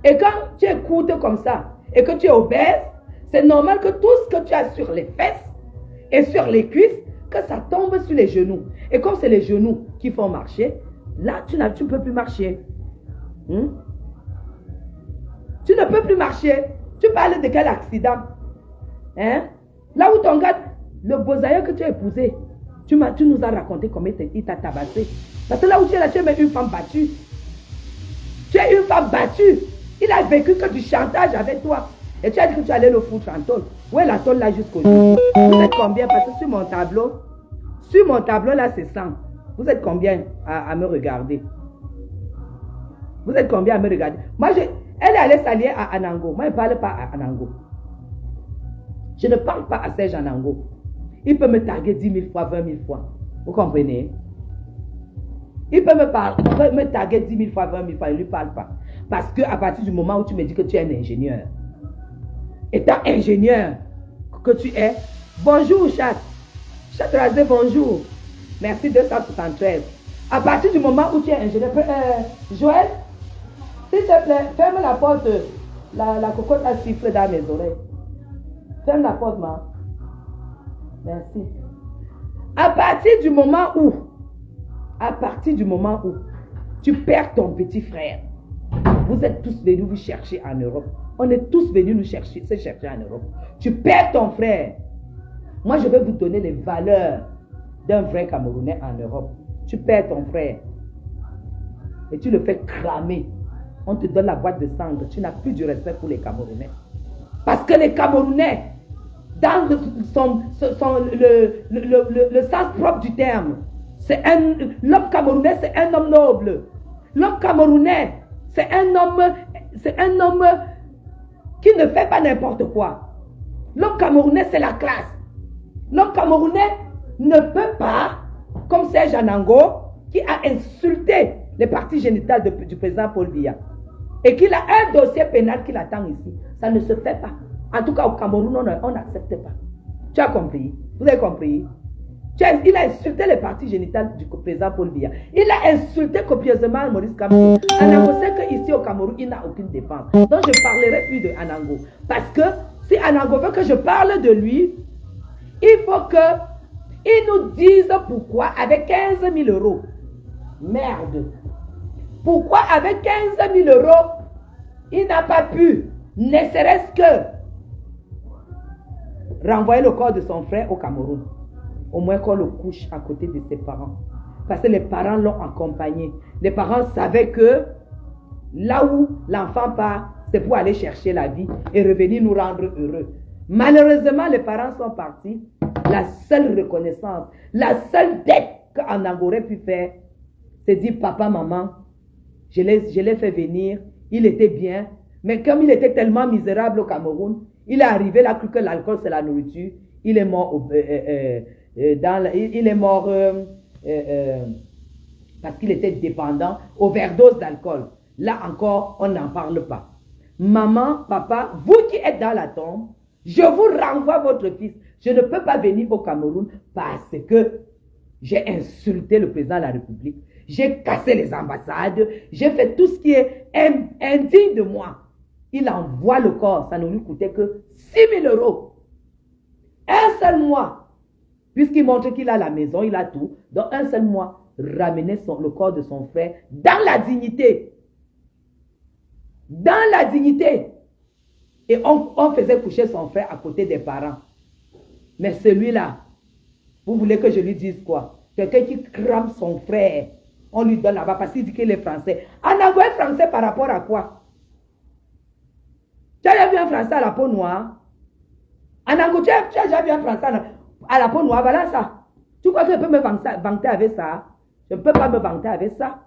Et quand tu es courte comme ça, et que tu es obèse, c'est normal que tout ce que tu as sur les fesses et sur les cuisses, que ça tombe sur les genoux. Et comme c'est les genoux qui font marcher, là, tu ne peux plus marcher. Tu ne peux plus marcher. Tu parles de quel accident? Hein? Là où ton gars, le beau-aïeul que tu as épousé, tu nous as raconté comment il t'a tabassé. Parce que là où tu es là, tu es même une femme battue. Tu es une femme battue. Il a vécu que du chantage avec toi. Et tu as dit que tu allais le foutre en tôle. Où est la tôle là jusqu'au jour? Vous êtes combien? Parce que sur mon tableau là c'est 100. Vous êtes combien à me regarder? Vous êtes combien à me regarder? Moi, elle est allée s'allier à Anango. Moi, je ne parle pas à Anango. Je ne parle pas à Serge Anango. Il peut me taguer 10 000 fois, 20 000 fois. Vous comprenez? Il peut me taguer 10 000 fois, 20 000 fois. Je ne lui parle pas. Parce qu'à partir du moment où tu me dis que tu es un ingénieur, étant ingénieur que tu es, bonjour chat. Chat rasé, bonjour. Merci 273. À partir du moment où tu es ingénieur, Joël, s'il te plaît, ferme la porte. La cocotte a sifflé dans mes oreilles. Ferme la porte, ma. Merci. À partir du moment où tu perds ton petit frère, vous êtes tous venus vous chercher en Europe. On est tous venus se chercher en Europe. Tu perds ton frère. Moi, je vais vous donner les valeurs d'un vrai Camerounais en Europe. Tu perds ton frère. Et tu le fais cramer. On te donne la boîte de cendres. Tu n'as plus du respect pour les Camerounais. Parce que les Camerounais, dans le sens propre du terme, l'homme camerounais, c'est un homme noble. L'homme camerounais, c'est un homme qui ne fait pas n'importe quoi. L'homme camerounais, c'est la classe. L'homme camerounais ne peut pas, comme Serge Anango, qui a insulté les parties génitales du président Paul Biya, et qu'il a un dossier pénal qui l'attend ici. Ça ne se fait pas. En tout cas, au Cameroun, on n'accepte pas. Tu as compris? Vous avez compris? Il a insulté les parties génitales du président Paul Biya. Il a insulté copieusement Maurice Kamto. Anango sait qu'ici au Cameroun, il n'a aucune défense. Donc, je ne parlerai plus de Anango. Parce que si Anango veut que je parle de lui, il faut qu'il nous dise pourquoi avec 15 000 euros. Merde. Pourquoi avec 15 000 euros, il n'a pas pu, ne serait-ce que renvoyer le corps de son frère au Cameroun. Au moins qu'on le couche à côté de ses parents. Parce que les parents l'ont accompagné. Les parents savaient que là où l'enfant part, c'est pour aller chercher la vie et revenir nous rendre heureux. Malheureusement, les parents sont partis. La seule reconnaissance, la seule dette qu'Anango aurait pu faire, c'est dire papa, maman, je l'ai fait venir, il était bien, mais comme il était tellement misérable au Cameroun, il est arrivé là, cru que l'alcool c'est la nourriture, il est mort, parce qu'il était dépendant, overdose d'alcool. Là encore, on n'en parle pas. Maman, papa, vous qui êtes dans la tombe, je vous renvoie votre fils. Je ne peux pas venir au Cameroun parce que j'ai insulté le président de la République. J'ai cassé les ambassades. J'ai fait tout ce qui est indigne de moi. Il envoie le corps. Ça ne lui coûtait que 6 000 euros. Un seul mois. Puisqu'il montre qu'il a la maison, il a tout. Dans un seul mois, ramener le corps de son frère dans la dignité. Dans la dignité. Et on faisait coucher son frère à côté des parents. Mais celui-là, vous voulez que je lui dise quoi? Quelqu'un qui crame son frère, on lui donne là-bas parce qu'il dit qu'il est français. Anango est français par rapport à quoi? Tu as déjà vu un français à la peau noire? Anango, tu as déjà vu un français à la peau noire? Voilà ça. Tu crois que je peux me vanter avec ça? Je ne peux pas me vanter avec ça.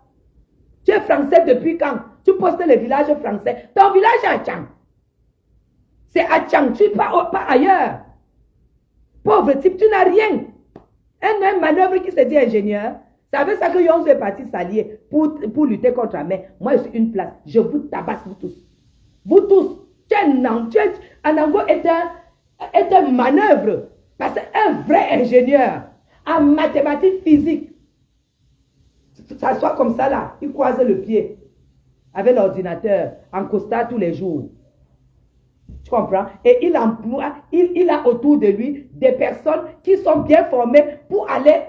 Tu es français depuis quand? Tu postes le village français. Ton village est à Tchang. C'est à Tchang, tu pas ailleurs. Pauvre type, tu n'as rien. Un manœuvre qui se dit ingénieur. C'est avec ça que Yonzo est parti s'allier pour lutter contre Amé. Moi, je suis une place. Je vous tabasse, vous tous. Vous tous. Anango est un manœuvre. Parce qu'un vrai ingénieur en mathématiques physique, ça soit comme ça là, il croise le pied avec l'ordinateur en costard tous les jours. Tu comprends? Et il emploie, il a autour de lui des personnes qui sont bien formées pour aller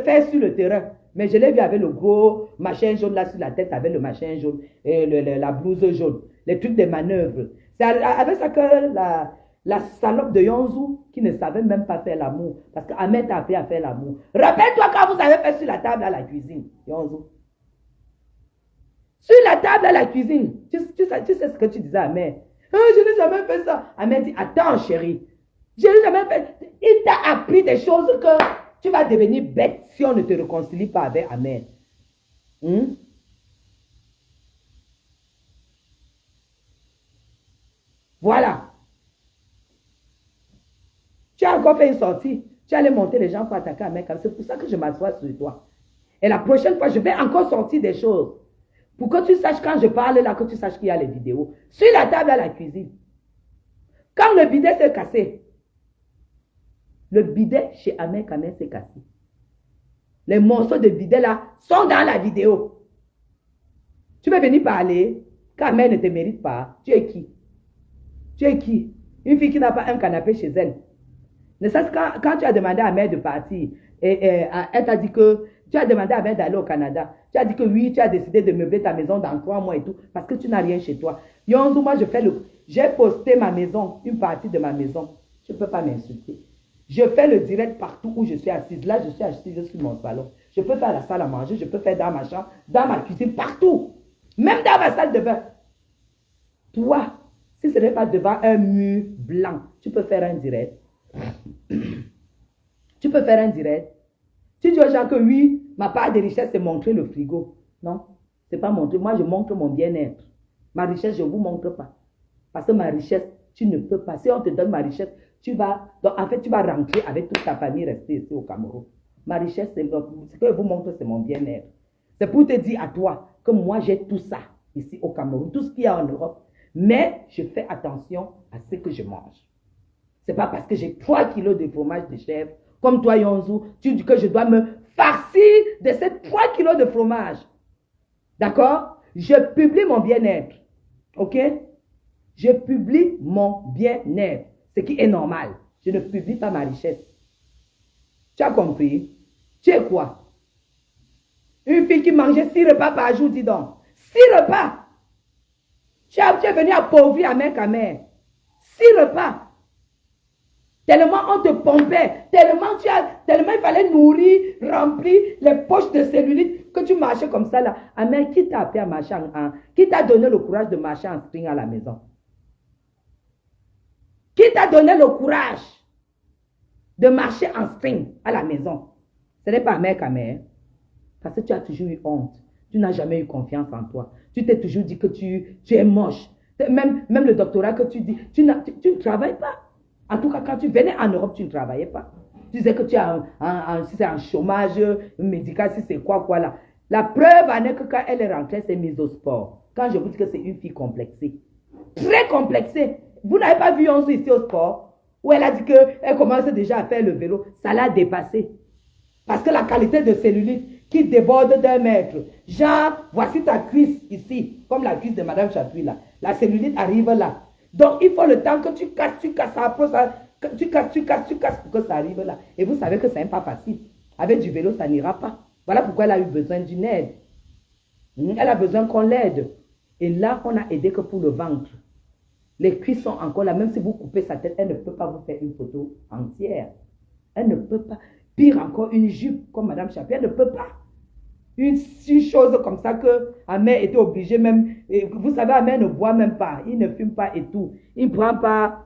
faire sur le terrain. Mais je l'ai vu avec le gros machin jaune là sur la tête, avec le machin jaune, et la blouse jaune, les trucs de manœuvre. C'est avec ça que la salope de Yonzu qui ne savait même pas faire l'amour, parce qu'Ahmed a appris à faire l'amour. Rappelle-toi quand vous avez fait sur la table à la cuisine, Yonzu. Sur la table à la cuisine, tu sais ce que tu disais à Ahmed. Je n'ai jamais fait ça. Ahmed dit, attends chérie, je n'ai jamais fait. Il t'a appris des choses que tu vas devenir bête si on ne te réconcilie pas avec Ahmed. Voilà. Tu as encore fait une sortie. Tu allais monter les gens pour attaquer Ahmed. C'est pour ça que je m'assois sur toi. Et la prochaine fois, je vais encore sortir des choses. Pour que tu saches quand je parle là, que tu saches qu'il y a les vidéos. Sur la table à la cuisine. Quand le bidet s'est cassé. Le bidet chez Ahmed Kamel s'est cassé. Les morceaux de bidet là sont dans la vidéo. Tu veux venir parler. Quand Ahmed ne te mérite pas. Tu es qui? Tu es qui? Une fille qui n'a pas un canapé chez elle. Ne sais quand tu as demandé à Ahmed de partir. Elle t'a dit que tu as demandé à Ahmed d'aller au Canada. Tu as dit que oui, tu as décidé de meubler ta maison dans 3 mois et tout. Parce que tu n'as rien chez toi. Yonzu, moi j'ai posté ma maison, une partie de ma maison. Tu ne peux pas m'insulter. Je fais le direct partout où je suis assise. Là, je suis assise sur mon salon. Je peux faire la salle à manger, je peux faire dans ma chambre, dans ma cuisine, partout. Même dans ma salle de bain. Toi, si ce n'est pas devant un mur blanc, tu peux faire un direct. Tu peux faire un direct. Tu dis aux gens que oui, ma part de richesse, c'est montrer le frigo. Non, c'est pas montrer. Moi, je montre mon bien-être. Ma richesse, je ne vous montre pas. Parce que ma richesse, tu ne peux pas. Si on te donne ma richesse, tu vas rentrer avec toute ta famille rester ici au Cameroun. Ma richesse, ce que je vous montre, c'est mon bien-être. C'est pour te dire à toi que moi, j'ai tout ça ici au Cameroun, tout ce qu'il y a en Europe. Mais je fais attention à ce que je mange. Ce n'est pas parce que j'ai 3 kilos de fromage de chèvre, comme toi, Yonzu, tu dis que je dois me farcir de ces 3 kilos de fromage. D'accord? Je publie mon bien-être. Ok? Je publie mon bien-être. Ce qui est normal. Je ne publie pas ma richesse. Tu as compris? Tu es quoi? Une fille qui mangeait 6 repas par jour, dis donc. 6 repas. Tu es venu appauvrir à main qu'à main. 6 repas. Tellement on te pompait, tellement il fallait nourrir, remplir les poches de cellulite que tu marchais comme ça là. Amen, qui t'a appris à marcher qui t'a donné le courage de marcher en string à la maison? Qui t'a donné le courage de marcher en string à la maison? Ce n'est pas mère qu'à mère. Parce que tu as toujours eu honte. Tu n'as jamais eu confiance en toi. Tu t'es toujours dit que tu es moche. Même le doctorat que tu dis, tu ne travailles pas. En tout cas, quand tu venais en Europe, tu ne travaillais pas. Tu disais que tu as si c'est un chômage médical, si c'est quoi là. La preuve en est que quand elle est rentrée, c'est mise au sport. Quand je vous dis que c'est une fille complexée. Très complexée. Vous n'avez pas vu Yonzu ici au sport, où elle a dit qu'elle commençait déjà à faire le vélo. Ça l'a dépassé. Parce que la qualité de cellulite qui déborde d'1 mètre. Genre, voici ta cuisse ici, comme la cuisse de Madame Chatouille là. La cellulite arrive là. Donc, il faut le temps que tu casses, tu casses pour que ça arrive là. Et vous savez que ce n'est pas facile. Avec du vélo, ça n'ira pas. Voilà pourquoi elle a eu besoin d'une aide. Elle a besoin qu'on l'aide. Et là, on a aidé que pour le ventre. Les cuisses sont encore là. Même si vous coupez sa tête, elle ne peut pas vous faire une photo entière. Elle ne peut pas. Pire encore, une jupe comme Madame Chapi, elle ne peut pas. Une chose comme ça que Ahmed était obligé même. Vous savez, Ahmed ne boit même pas. Il ne fume pas et tout. Il ne prend pas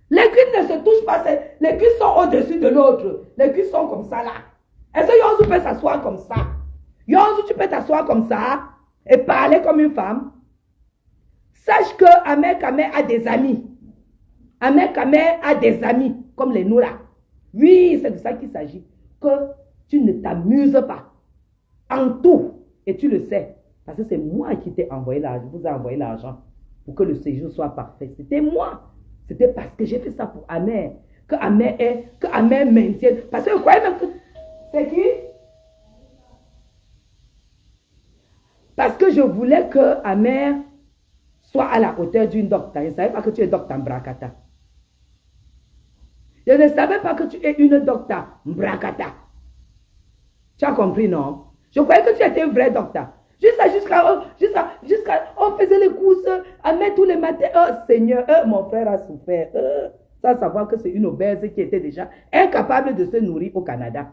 Les cuisses ne se touchent pas. Les cuisses sont au-dessus de l'autre. Les cuisses sont comme ça là. Est-ce que Yonzu peut s'asseoir comme ça? Yonzu, tu peux t'asseoir comme ça et parler comme une femme? Sache que Ahmed Kamer a des amis. Ahmed Kamer a des amis comme les nous là. Oui, c'est de ça qu'il s'agit. Que tu ne t'amuses pas. En tout. Et tu le sais. Parce que c'est moi qui t'ai envoyé l'argent. Je vous ai envoyé l'argent pour que le séjour soit parfait. C'était moi. C'était parce que j'ai fait ça pour Ahmed. Que Ahmed maintienne. Parce que vous croyez même que... C'est qui? Parce que je voulais que Ahmed soit à la hauteur d'une docteur. Je ne savais pas que tu es docteur Mbrakata. Je ne savais pas que tu es une docteur Mbrakata. Tu as compris, non? Je croyais que tu étais un vrai docteur. Jusqu'à, on faisait les courses, Ahmed tous les matins. Oh Seigneur, mon frère a souffert. Sans savoir que c'est une obèse qui était déjà incapable de se nourrir au Canada.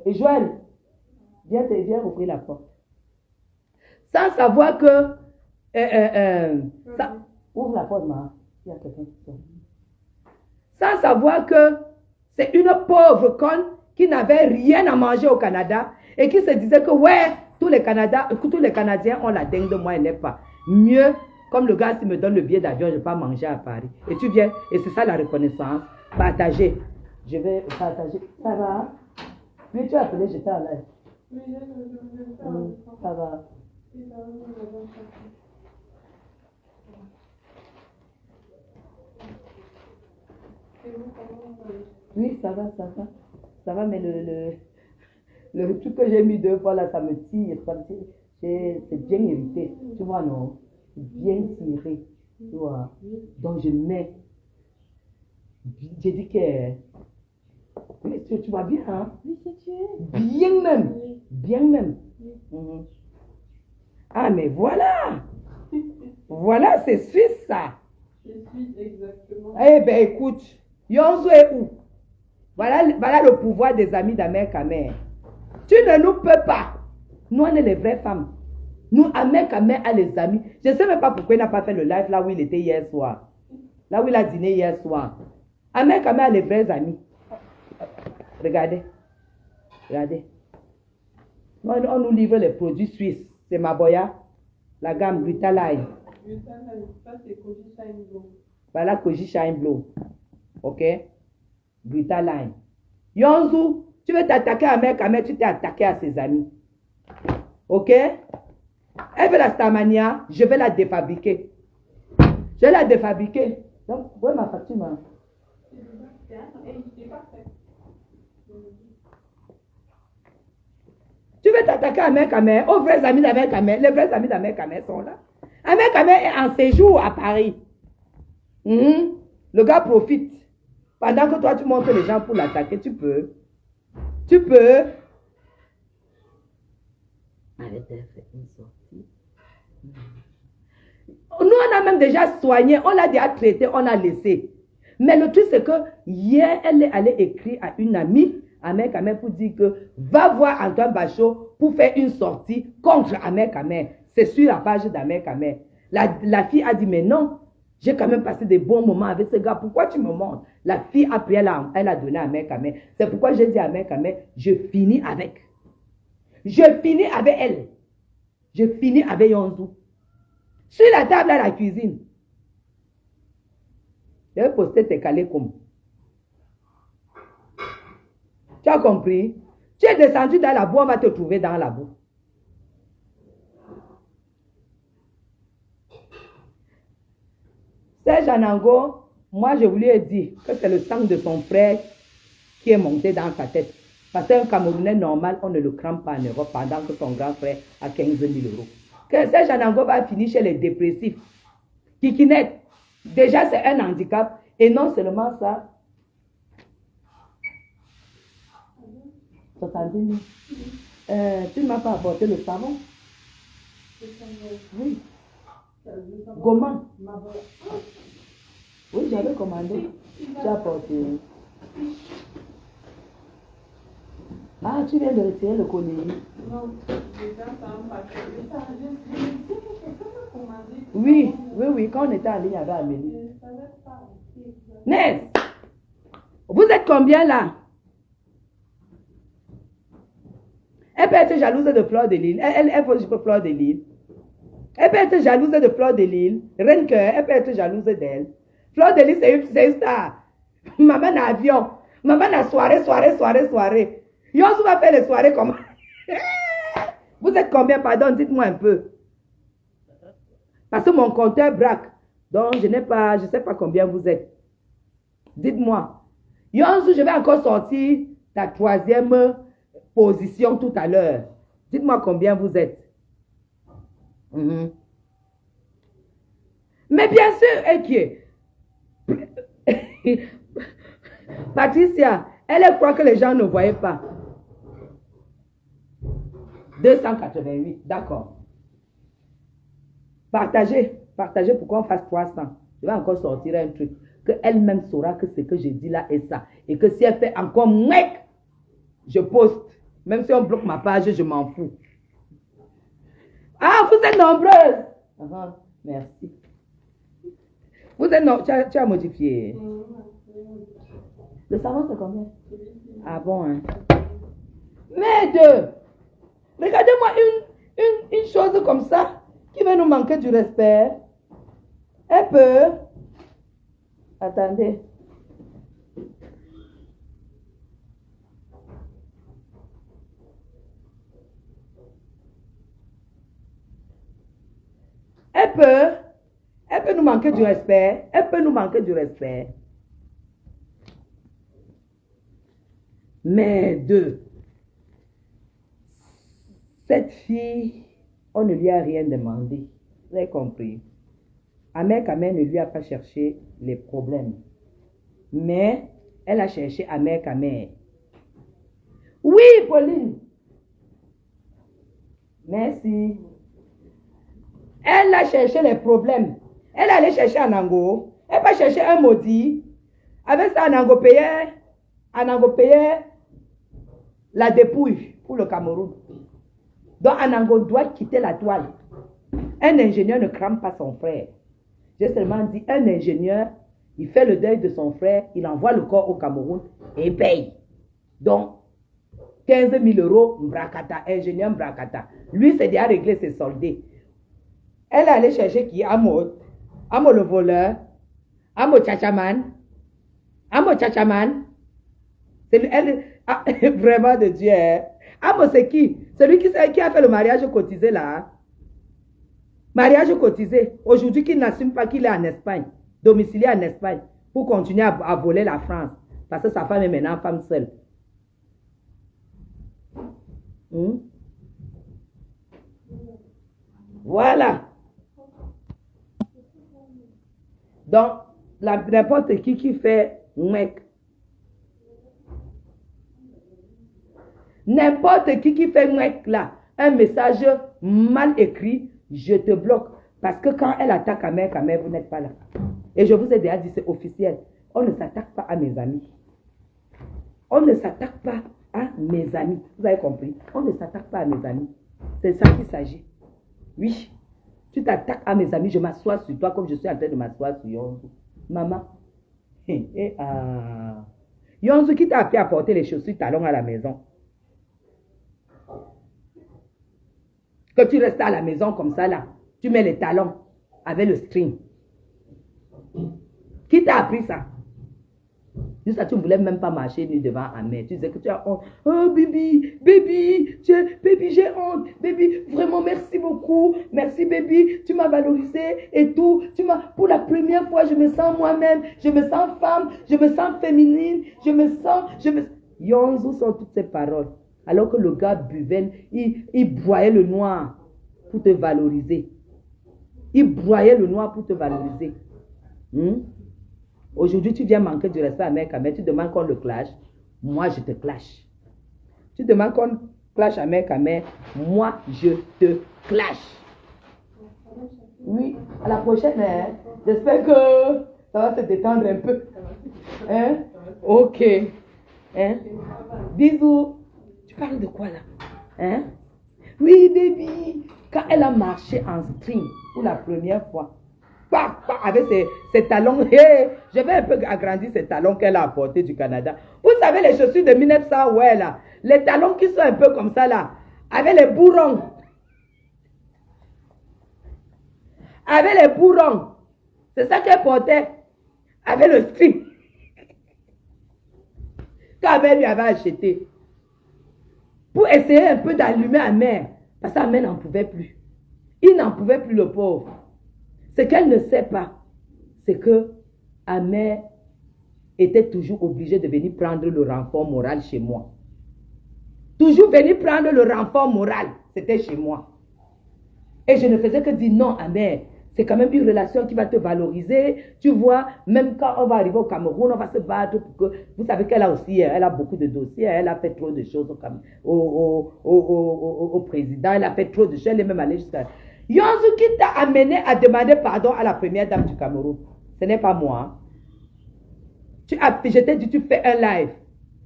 Joël, viens ouvrir la porte. Sans savoir que... ouvre la porte, ma. Il y a quelqu'un qui sort. Sans savoir que c'est une pauvre conne qui n'avait rien à manger au Canada et qui se disait que ouais, tous les Canadiens ont la dingue de moi, elle n'est pas. Mieux, comme le gars qui me donne le billet d'avion, je ne vais pas manger à Paris. Et tu viens, et c'est ça la reconnaissance. Partager. Je vais partager. Ça va? Oui, tu as appelé, j'étais en live. Ça va. Oui, ça va, ça va. Ça va, mais le truc que j'ai mis 2 fois là, ça me tire. C'est bien irrité. Tu vois, non? Bien tiré. Tu vois? Donc, je mets. J'ai dit que. Oui, tu vois bien, hein? Oui, c'est bien même. Bien même. Ah, mais voilà! Voilà, c'est suisse, ça. C'est suisse, exactement. Eh bien, écoute, Yonzu est où? Voilà le pouvoir des amis d'Ahmed Kamer. Tu ne nous peux pas. Nous, on est les vraies femmes. Nous, Ahmed Kamer a les amis. Je ne sais même pas pourquoi il n'a pas fait le live là où il était hier soir. Là où il a dîné hier soir. Ahmed Kamer a les vrais amis. Regardez. Regardez. On nous livre les produits suisses. C'est Maboya. La gamme Brutaline. Ça c'est Koji Shine Blow. Voilà Koji Shine Blow. Ok? Brutaline. Yonzu, tu veux t'attaquer à Ahmed Kamer, tu t'es attaqué à ses amis. Ok? Elle veut la Starmania, je vais la défabriquer. Je vais la défabriquer. Donc, où est ma facture, ma? Tu veux t'attaquer à Ahmed Kamer, aux vrais amis d'Ahmed Kamer. Les vrais amis d'Ahmed Kamer sont là. Ahmed Kamer est en séjour à Paris. Le gars profite. Pendant que toi, tu montres les gens pour l'attaquer, tu peux. Tu peux. Arrête de faire une sortie. Nous, on a même déjà soigné, on l'a déjà traité, on a laissé. Mais le truc, c'est que hier, elle est allée écrire à une amie, Ahmed Kamer, pour dire que va voir Antoine Bachot pour faire une sortie contre Ahmed Kamer. C'est sur la page d'Ahmed Kamer. La fille a dit, mais non, j'ai quand même passé des bons moments avec ce gars. Pourquoi tu me montres? La fille, après, elle a donné à Ahmed Kamer. C'est pourquoi j'ai dit à Ahmed Kamer, je finis avec. Je finis avec elle. Je finis avec Yonzu. Sur la table à la cuisine. Je vais poster tes calés comme. Tu as compris? Tu es descendu dans la boue, on va te trouver dans la boue. Serge Anango, moi je lui ai dit que c'est le sang de son frère qui est monté dans sa tête. Parce qu'un Camerounais normal, on ne le crame pas en Europe pendant que son grand frère a 15 000 euros. Que Serge Anango va finir chez les dépressifs. Kikinet, déjà c'est un handicap. Et non seulement ça. 70 000. Tu ne m'as pas apporté le savon? Oui. Comment? Oui, j'avais commandé. Tu as apporté. Ah, tu viens de retirer le collier. Non, oui, Oui, oui, quand on était en ligne avec Amélie. Ness, vous êtes combien là? Elle peut être jalouse de Fleur de Lille. Elle faut juste Fleur de Lille. Elle peut être jalouse de Fleur de Lille. Reine Cœur, elle peut être jalouse d'elle. Fleur de Lille, c'est une star. Maman n'a avion. Maman n'a soirée. Yonzu va faire les soirées comment? Vous êtes combien, pardon, dites-moi un peu. Parce que mon compteur braque. Donc, je ne sais pas combien vous êtes. Dites-moi. Yonzu, je vais encore sortir la 3e position tout à l'heure. Dites-moi combien vous êtes. Mais bien sûr, Patricia, elle croit que les gens ne voyaient pas. 288, d'accord. Partagez pour qu'on fasse 300. Je vais encore sortir un truc. Qu'elle-même saura que ce que je dis là est ça. Et que si elle fait encore mec, je poste. Même si on bloque ma page, je m'en fous. Ah, vous êtes nombreuses. Merci. Vous êtes nombreuses. Tu as modifié. Le savon, c'est combien? Ah bon, hein? Mais regardez-moi une chose comme ça qui va nous manquer du respect. Elle peut. Attendez. Elle peut nous manquer du respect. Elle peut nous manquer du respect. Mais cette fille, on ne lui a rien demandé. Vous avez compris? Ahmed Kamer ne lui a pas cherché les problèmes. Mais elle a cherché Ahmed Kamer. Oui, Pauline. Merci. Elle a cherché les problèmes. Elle allait chercher Anango. Elle va chercher un maudit. Avec ça, Anango payait la dépouille pour le Cameroun. Donc Anango doit quitter la toile. Un ingénieur ne crame pas son frère. J'ai seulement dit, un ingénieur, il fait le deuil de son frère, il envoie le corps au Cameroun et il paye. Donc, 15 000 €, Mbrakata, ingénieur Mbrakata. Lui, c'est déjà réglé ses soldés. Elle est allée chercher qui? Amo le voleur. Amo Tchachaman. Elle, vraiment de Dieu. Hein? Amo, c'est qui? Celui qui a fait le mariage cotisé là. Mariage cotisé. Aujourd'hui, qui n'assume pas qu'il est en Espagne. Domicilié en Espagne. Pour continuer à voler la France. Parce que sa femme est maintenant femme seule. Voilà. Donc, n'importe qui fait mec. N'importe qui fait mec là, un message mal écrit, je te bloque. Parce que quand elle attaque à mère, vous n'êtes pas là. Et je vous ai déjà dit, c'est officiel. On ne s'attaque pas à mes amis. On ne s'attaque pas à mes amis. Vous avez compris? On ne s'attaque pas à mes amis. C'est ça qu'il s'agit. Oui. Tu t'attaques à mes amis, je m'assois sur toi comme je suis en train de m'asseoir sur Yonzu. Maman. Yonzu, qui t'a appris à porter les chaussures talons à la maison? Que tu restes à la maison comme ça là. Tu mets les talons avec le string. Qui t'a appris ça? Juste ça, tu ne voulais même pas marcher nu devant Ahmed. Tu disais que tu as honte. Oh, baby, j'ai honte. Baby, vraiment, merci beaucoup. Merci, baby. Tu m'as valorisé et tout. Pour la première fois, je me sens moi-même. Je me sens femme. Je me sens féminine. Yonzu sont toutes ces paroles. Alors que le gars buvait, il broyait le noir pour te valoriser. Aujourd'hui, tu viens manquer du respect à mec, mais tu demandes qu'on le clash. Moi, je te clash. Tu demandes qu'on clash à mec, mais moi, je te clash. Oui, à la prochaine, hein? J'espère que ça va se détendre un peu. Hein? Ok. Hein? Bisous. Tu parles de quoi là? Hein? Oui, baby. Quand elle a marché en string pour la première fois, avec ses talons. Hey, je vais un peu agrandir ces talons qu'elle a apportés du Canada. Vous savez les chaussures de 1900, ouais là. Les talons qui sont un peu comme ça là. Avec les bourrons. Avec les bourrons. C'est ça qu'elle portait. Avec le string. Quand elle lui avait acheté. Pour essayer un peu d'allumer Amère. Parce qu'Amère n'en pouvait plus. Il n'en pouvait plus, le pauvre. Ce qu'elle ne sait pas, c'est que Amère était toujours obligée de venir prendre le renfort moral chez moi. Toujours venir prendre le renfort moral, c'était chez moi. Et je ne faisais que dire non, Amère. C'est quand même une relation qui va te valoriser. Tu vois, même quand on va arriver au Cameroun, on va se battre pour que... Vous savez qu'elle a aussi, elle a beaucoup de dossiers. Elle a fait trop de choses au président. Elle a fait trop de choses. Elle est même allée jusqu'à... Yonzu qui t'a amené à demander pardon à la première dame du Cameroun. Ce n'est pas moi. Je t'ai dit, tu fais un live.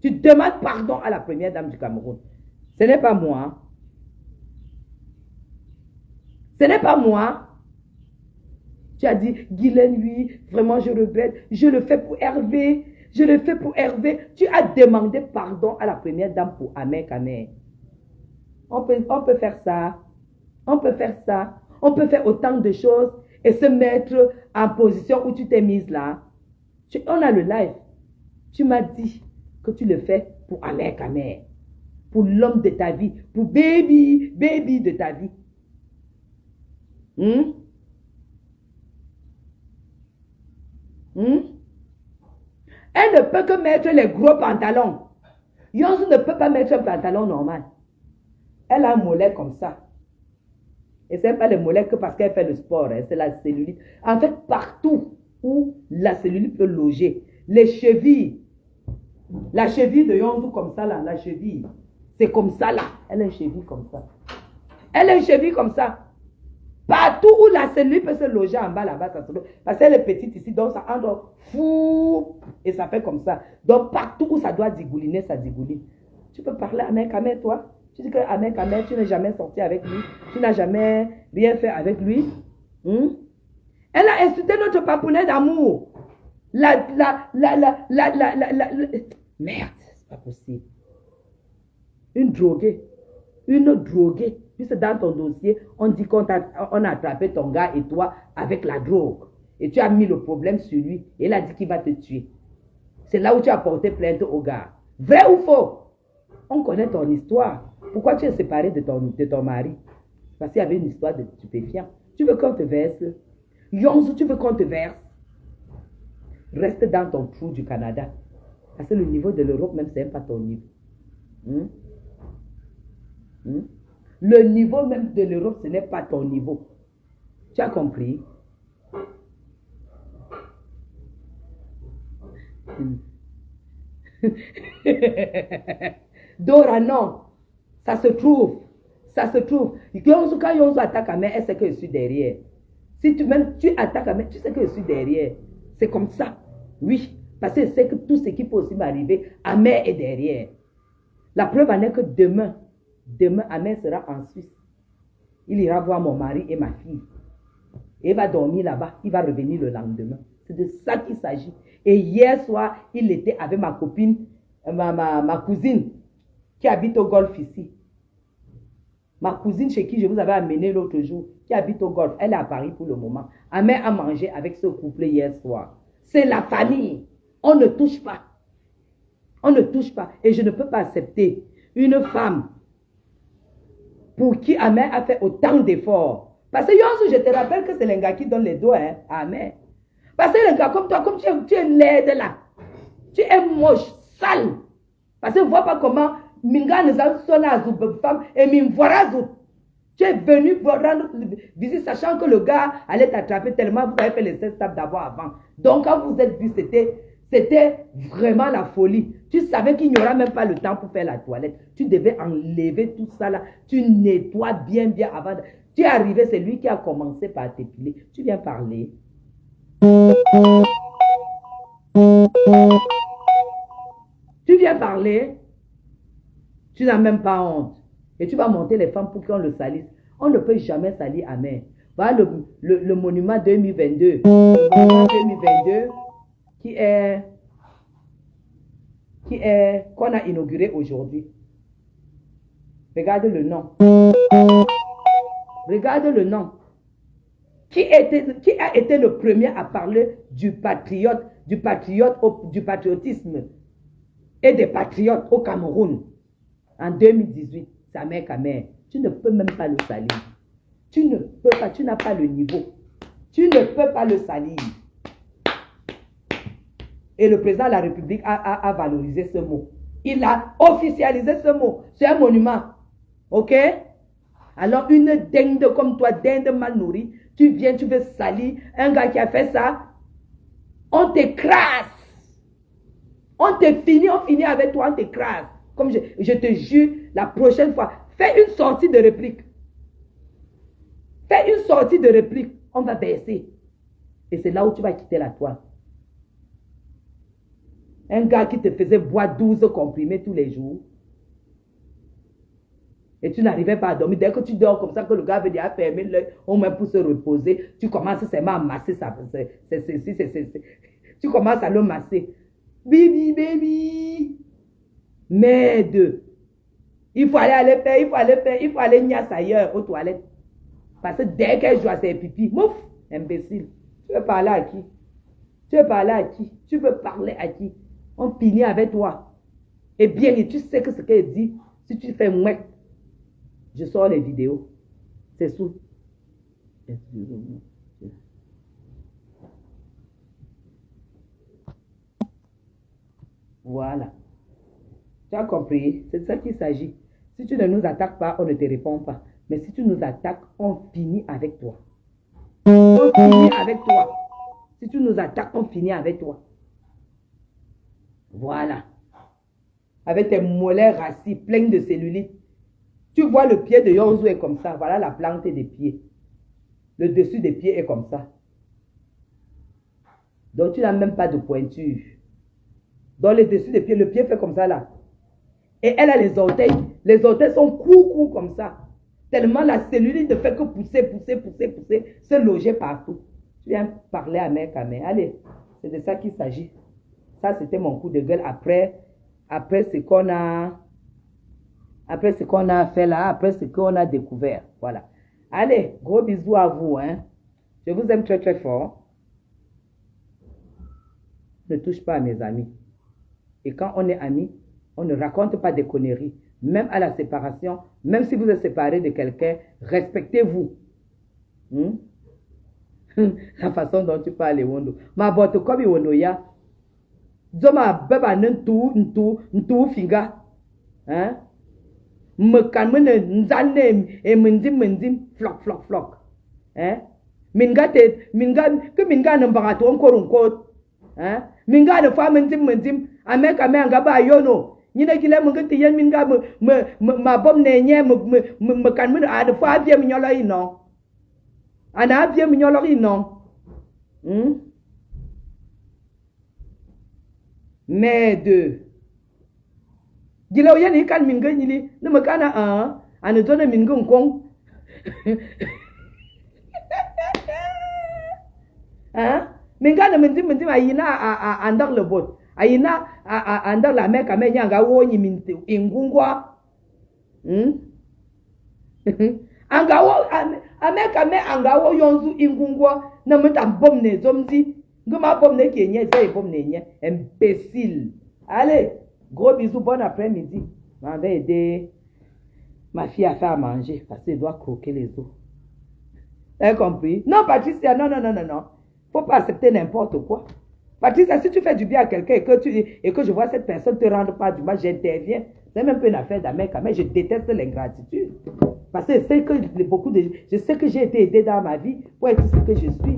Tu demandes pardon à la première dame du Cameroun. Ce n'est pas moi. Ce n'est pas moi. Tu as dit, Guylaine, oui, vraiment je regrette. Je le fais pour Hervé. Je le fais pour Hervé. Tu as demandé pardon à la première dame pour Amère Kamère. On peut faire ça. On peut faire ça. On peut faire autant de choses et se mettre en position où tu t'es mise là. On a le live. Tu m'as dit que tu le fais pour Amère Kamère. Pour l'homme de ta vie. Pour baby de ta vie. Elle ne peut que mettre les gros pantalons. Yonzu ne peut pas mettre un pantalon normal. Elle a un mollet comme ça. Et ce n'est pas le mollet que parce qu'elle fait le sport. Hein, c'est la cellulite. En fait, partout où la cellulite peut loger, les chevilles, la cheville de Yonzu comme ça là, la cheville, c'est comme ça là. Elle a une cheville comme ça. Elle a une cheville comme ça. Partout où la cellule peut se loger en bas là-bas, ça se loge. Parce qu'elle est petite ici, donc ça entre fou et ça fait comme ça. Donc partout où ça doit digouliner, ça digouline. Tu peux parler à Amère Kamère, toi? Tu dis que Amère Kamère, tu n'es jamais sorti avec lui, tu n'as jamais rien fait avec lui. Elle a insulté notre papounet d'amour. Merde, c'est pas possible. Une droguée. Une droguée. Puisque dans ton dossier, on dit qu'on a attrapé ton gars et toi avec la drogue. Et tu as mis le problème sur lui. Et il a dit qu'il va te tuer. C'est là où tu as porté plainte au gars. Vrai ou faux? On connaît ton histoire. Pourquoi tu es séparé de ton mari? Parce qu'il y avait une histoire de stupéfiant. Tu veux qu'on te verse? Yonzu, tu veux qu'on te verse? Reste dans ton trou du Canada. Parce que le niveau de l'Europe, même, c'est même pas ton niveau. Le niveau même de l'Europe, ce n'est pas ton niveau. Tu as compris? Dora, non. Ça se trouve. Ça se trouve. Quand Yonzu attaque à main, elle sait que je suis derrière. Si tu attaques à main, tu sais que je suis derrière. C'est comme ça. Oui. Parce que je sais que tout ce qui peut aussi m'arriver, Amère est derrière. La preuve en est que demain, Amère sera en Suisse. Il ira voir mon mari et ma fille. Et il va dormir là-bas. Il va revenir le lendemain. C'est de ça qu'il s'agit. Et hier soir, il était avec ma copine, ma cousine, qui habite au golf ici. Ma cousine chez qui je vous avais amené l'autre jour, qui habite au golf. Elle est à Paris pour le moment. Amère a mangé avec ce couple hier soir. C'est la famille. On ne touche pas. On ne touche pas. Et je ne peux pas accepter une femme pour qui Amère a fait autant d'efforts. Parce que Yonzu, je te rappelle que c'est les gars qui donnent les doigts à Amère. Parce que les gars comme toi, comme tu es laide là, tu es moche, sale. Parce que ne vois pas comment Minga nous a sonné à femme et Minvora Zout. Tu es venu rendre visite sachant que le gars allait t'attraper tellement vous avez fait les 16 tables d'abord avant. Donc quand vous êtes vus, c'était vraiment la folie. Tu savais qu'il n'y aura même pas le temps pour faire la toilette. Tu devais enlever tout ça là. Tu nettoies bien avant. Tu es arrivé, c'est lui qui a commencé par t'épiler. Tu viens parler. Tu viens parler. Tu n'as même pas honte. Et tu vas monter les femmes pour qu'on le salisse. On ne peut jamais salir Amère. Voilà le monument 2022. Le monument 2022 qu'on a inauguré aujourd'hui. Regarde le nom. Regarde le nom. Qui a été le premier à parler du patriotisme et des patriotes au Cameroun en 2018? Sa mère Kamer. Tu ne peux même pas le salir. Tu ne peux pas, tu n'as pas le niveau. Tu ne peux pas le salir. Et le président de la République a valorisé ce mot. Il a officialisé ce mot. C'est un monument. Ok? Alors une dinde comme toi, dinde mal nourrie, tu viens, tu veux salir un gars qui a fait ça, on t'écrase. On finit avec toi, on t'écrase. Comme je te jure, la prochaine fois, fais une sortie de réplique. Fais une sortie de réplique, on va baisser. Et c'est là où tu vas quitter la toile. Un gars qui te faisait boire 12 comprimés tous les jours. Et tu n'arrivais pas à dormir. Dès que tu dors comme ça, que le gars veut dire fermer l'œil, au moins pour se reposer, tu commences seulement à masser ça. Tu commences à le masser. Baby, baby. Merde. Il faut aller faire, il faut aller niasse ailleurs, aux toilettes. Parce que dès qu'elle joue à ses pipis, mouf, imbécile. Tu veux parler à qui? Tu veux parler à qui? Tu veux parler à qui? On finit avec toi. Et bien, et tu sais que ce qu'elle dit, si tu fais mouette, je sors les vidéos. C'est sous. Voilà. Tu as compris? C'est de ça qu'il s'agit. Si tu ne nous attaques pas, on ne te répond pas. Mais si tu nous attaques, on finit avec toi. On finit avec toi. Si tu nous attaques, on finit avec toi. Voilà. Avec tes mollets rassis, pleins de cellulite. Tu vois le pied de Yonzou est comme ça. Voilà la plante des pieds. Le dessus des pieds est comme ça. Donc tu n'as même pas de pointure. Dans le dessus des pieds, le pied fait comme ça là. Et elle a les orteils. Les orteils sont courts comme ça. Tellement la cellulite ne fait que pousser, se loger partout. Tu viens parler à mère Kamé. Allez, c'est de ça qu'il s'agit. Ça, c'était mon coup de gueule après ce qu'on a... Après ce qu'on a fait là, après ce qu'on a découvert. Voilà. Allez, gros bisous à vous. Hein. Je vous aime très très fort. Ne touche pas à mes amis. Et quand on est amis, on ne raconte pas des conneries. Même à la séparation, même si vous êtes séparés de quelqu'un, respectez-vous. La façon dont tu parles, Wondo. Ma botte comme Wondo ya. Zoma beba ntu finga. Hein? Me calme nzane et mendim floc. Hein? Minga n'embarato encore. Hein? Minga ne fa mendim ameka me angaba yono. Nyine kile mungti yen minga ma bom nenye me calme a de fa vie mignolo ino. Ana vie mignolo ino. Merde. Gila oya ni kan minga nyili ne makana ane zona minga nkong. Hein? Minga ne mendim ayina andar le bot. Ayina andar la meka me nyanga wo nyi minti ingungwa. Angawo ameka me angawo yonzu ingungwa na mta bom ne zomzi. Ngoma bom ne kenye c'est bom ne nye imbécile. Allez, gros bisous, bon après-midi. M'avait aidé ma fille à faire à manger parce qu'elle doit croquer les os. Tu as compris? Non, Patricia, non. Faut pas accepter n'importe quoi. Patricia, si tu fais du bien à quelqu'un et que je vois cette personne te rendre pas du mal, j'interviens. C'est même pas une affaire d'amec, mais je déteste l'ingratitude. Parce que je sais que j'ai été aidé dans ma vie pour être ce que je suis.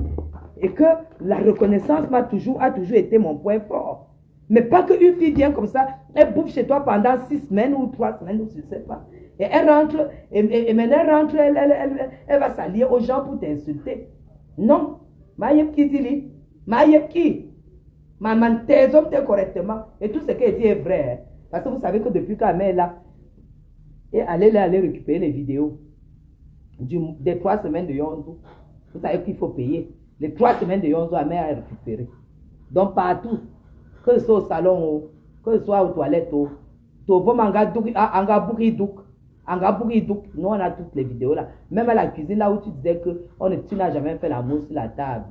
Et que la reconnaissance a toujours été mon point fort. Mais pas qu'une fille vient comme ça, elle bouffe chez toi pendant 6 semaines ou 3 semaines, ou je ne sais pas. Et elle rentre, et maintenant elle rentre, elle va s'allier aux gens pour t'insulter. Non. Maïeb qui dit, Maïeb qui? Maman, tes hommes t'es correctement. Et tout ce qu'elle dit est vrai. Hein. Parce que vous savez que depuis qu'elle est là, et aller récupérer les vidéos des 3 semaines de Yonzou. Vous savez qu'il faut payer. Les 3 semaines de Yonzo, la mère a récupéré. Donc partout, que ce soit au salon, que ce soit aux toilettes, nous on a toutes les vidéos là. Même à la cuisine là où tu disais que tu n'as jamais fait l'amour sur la table.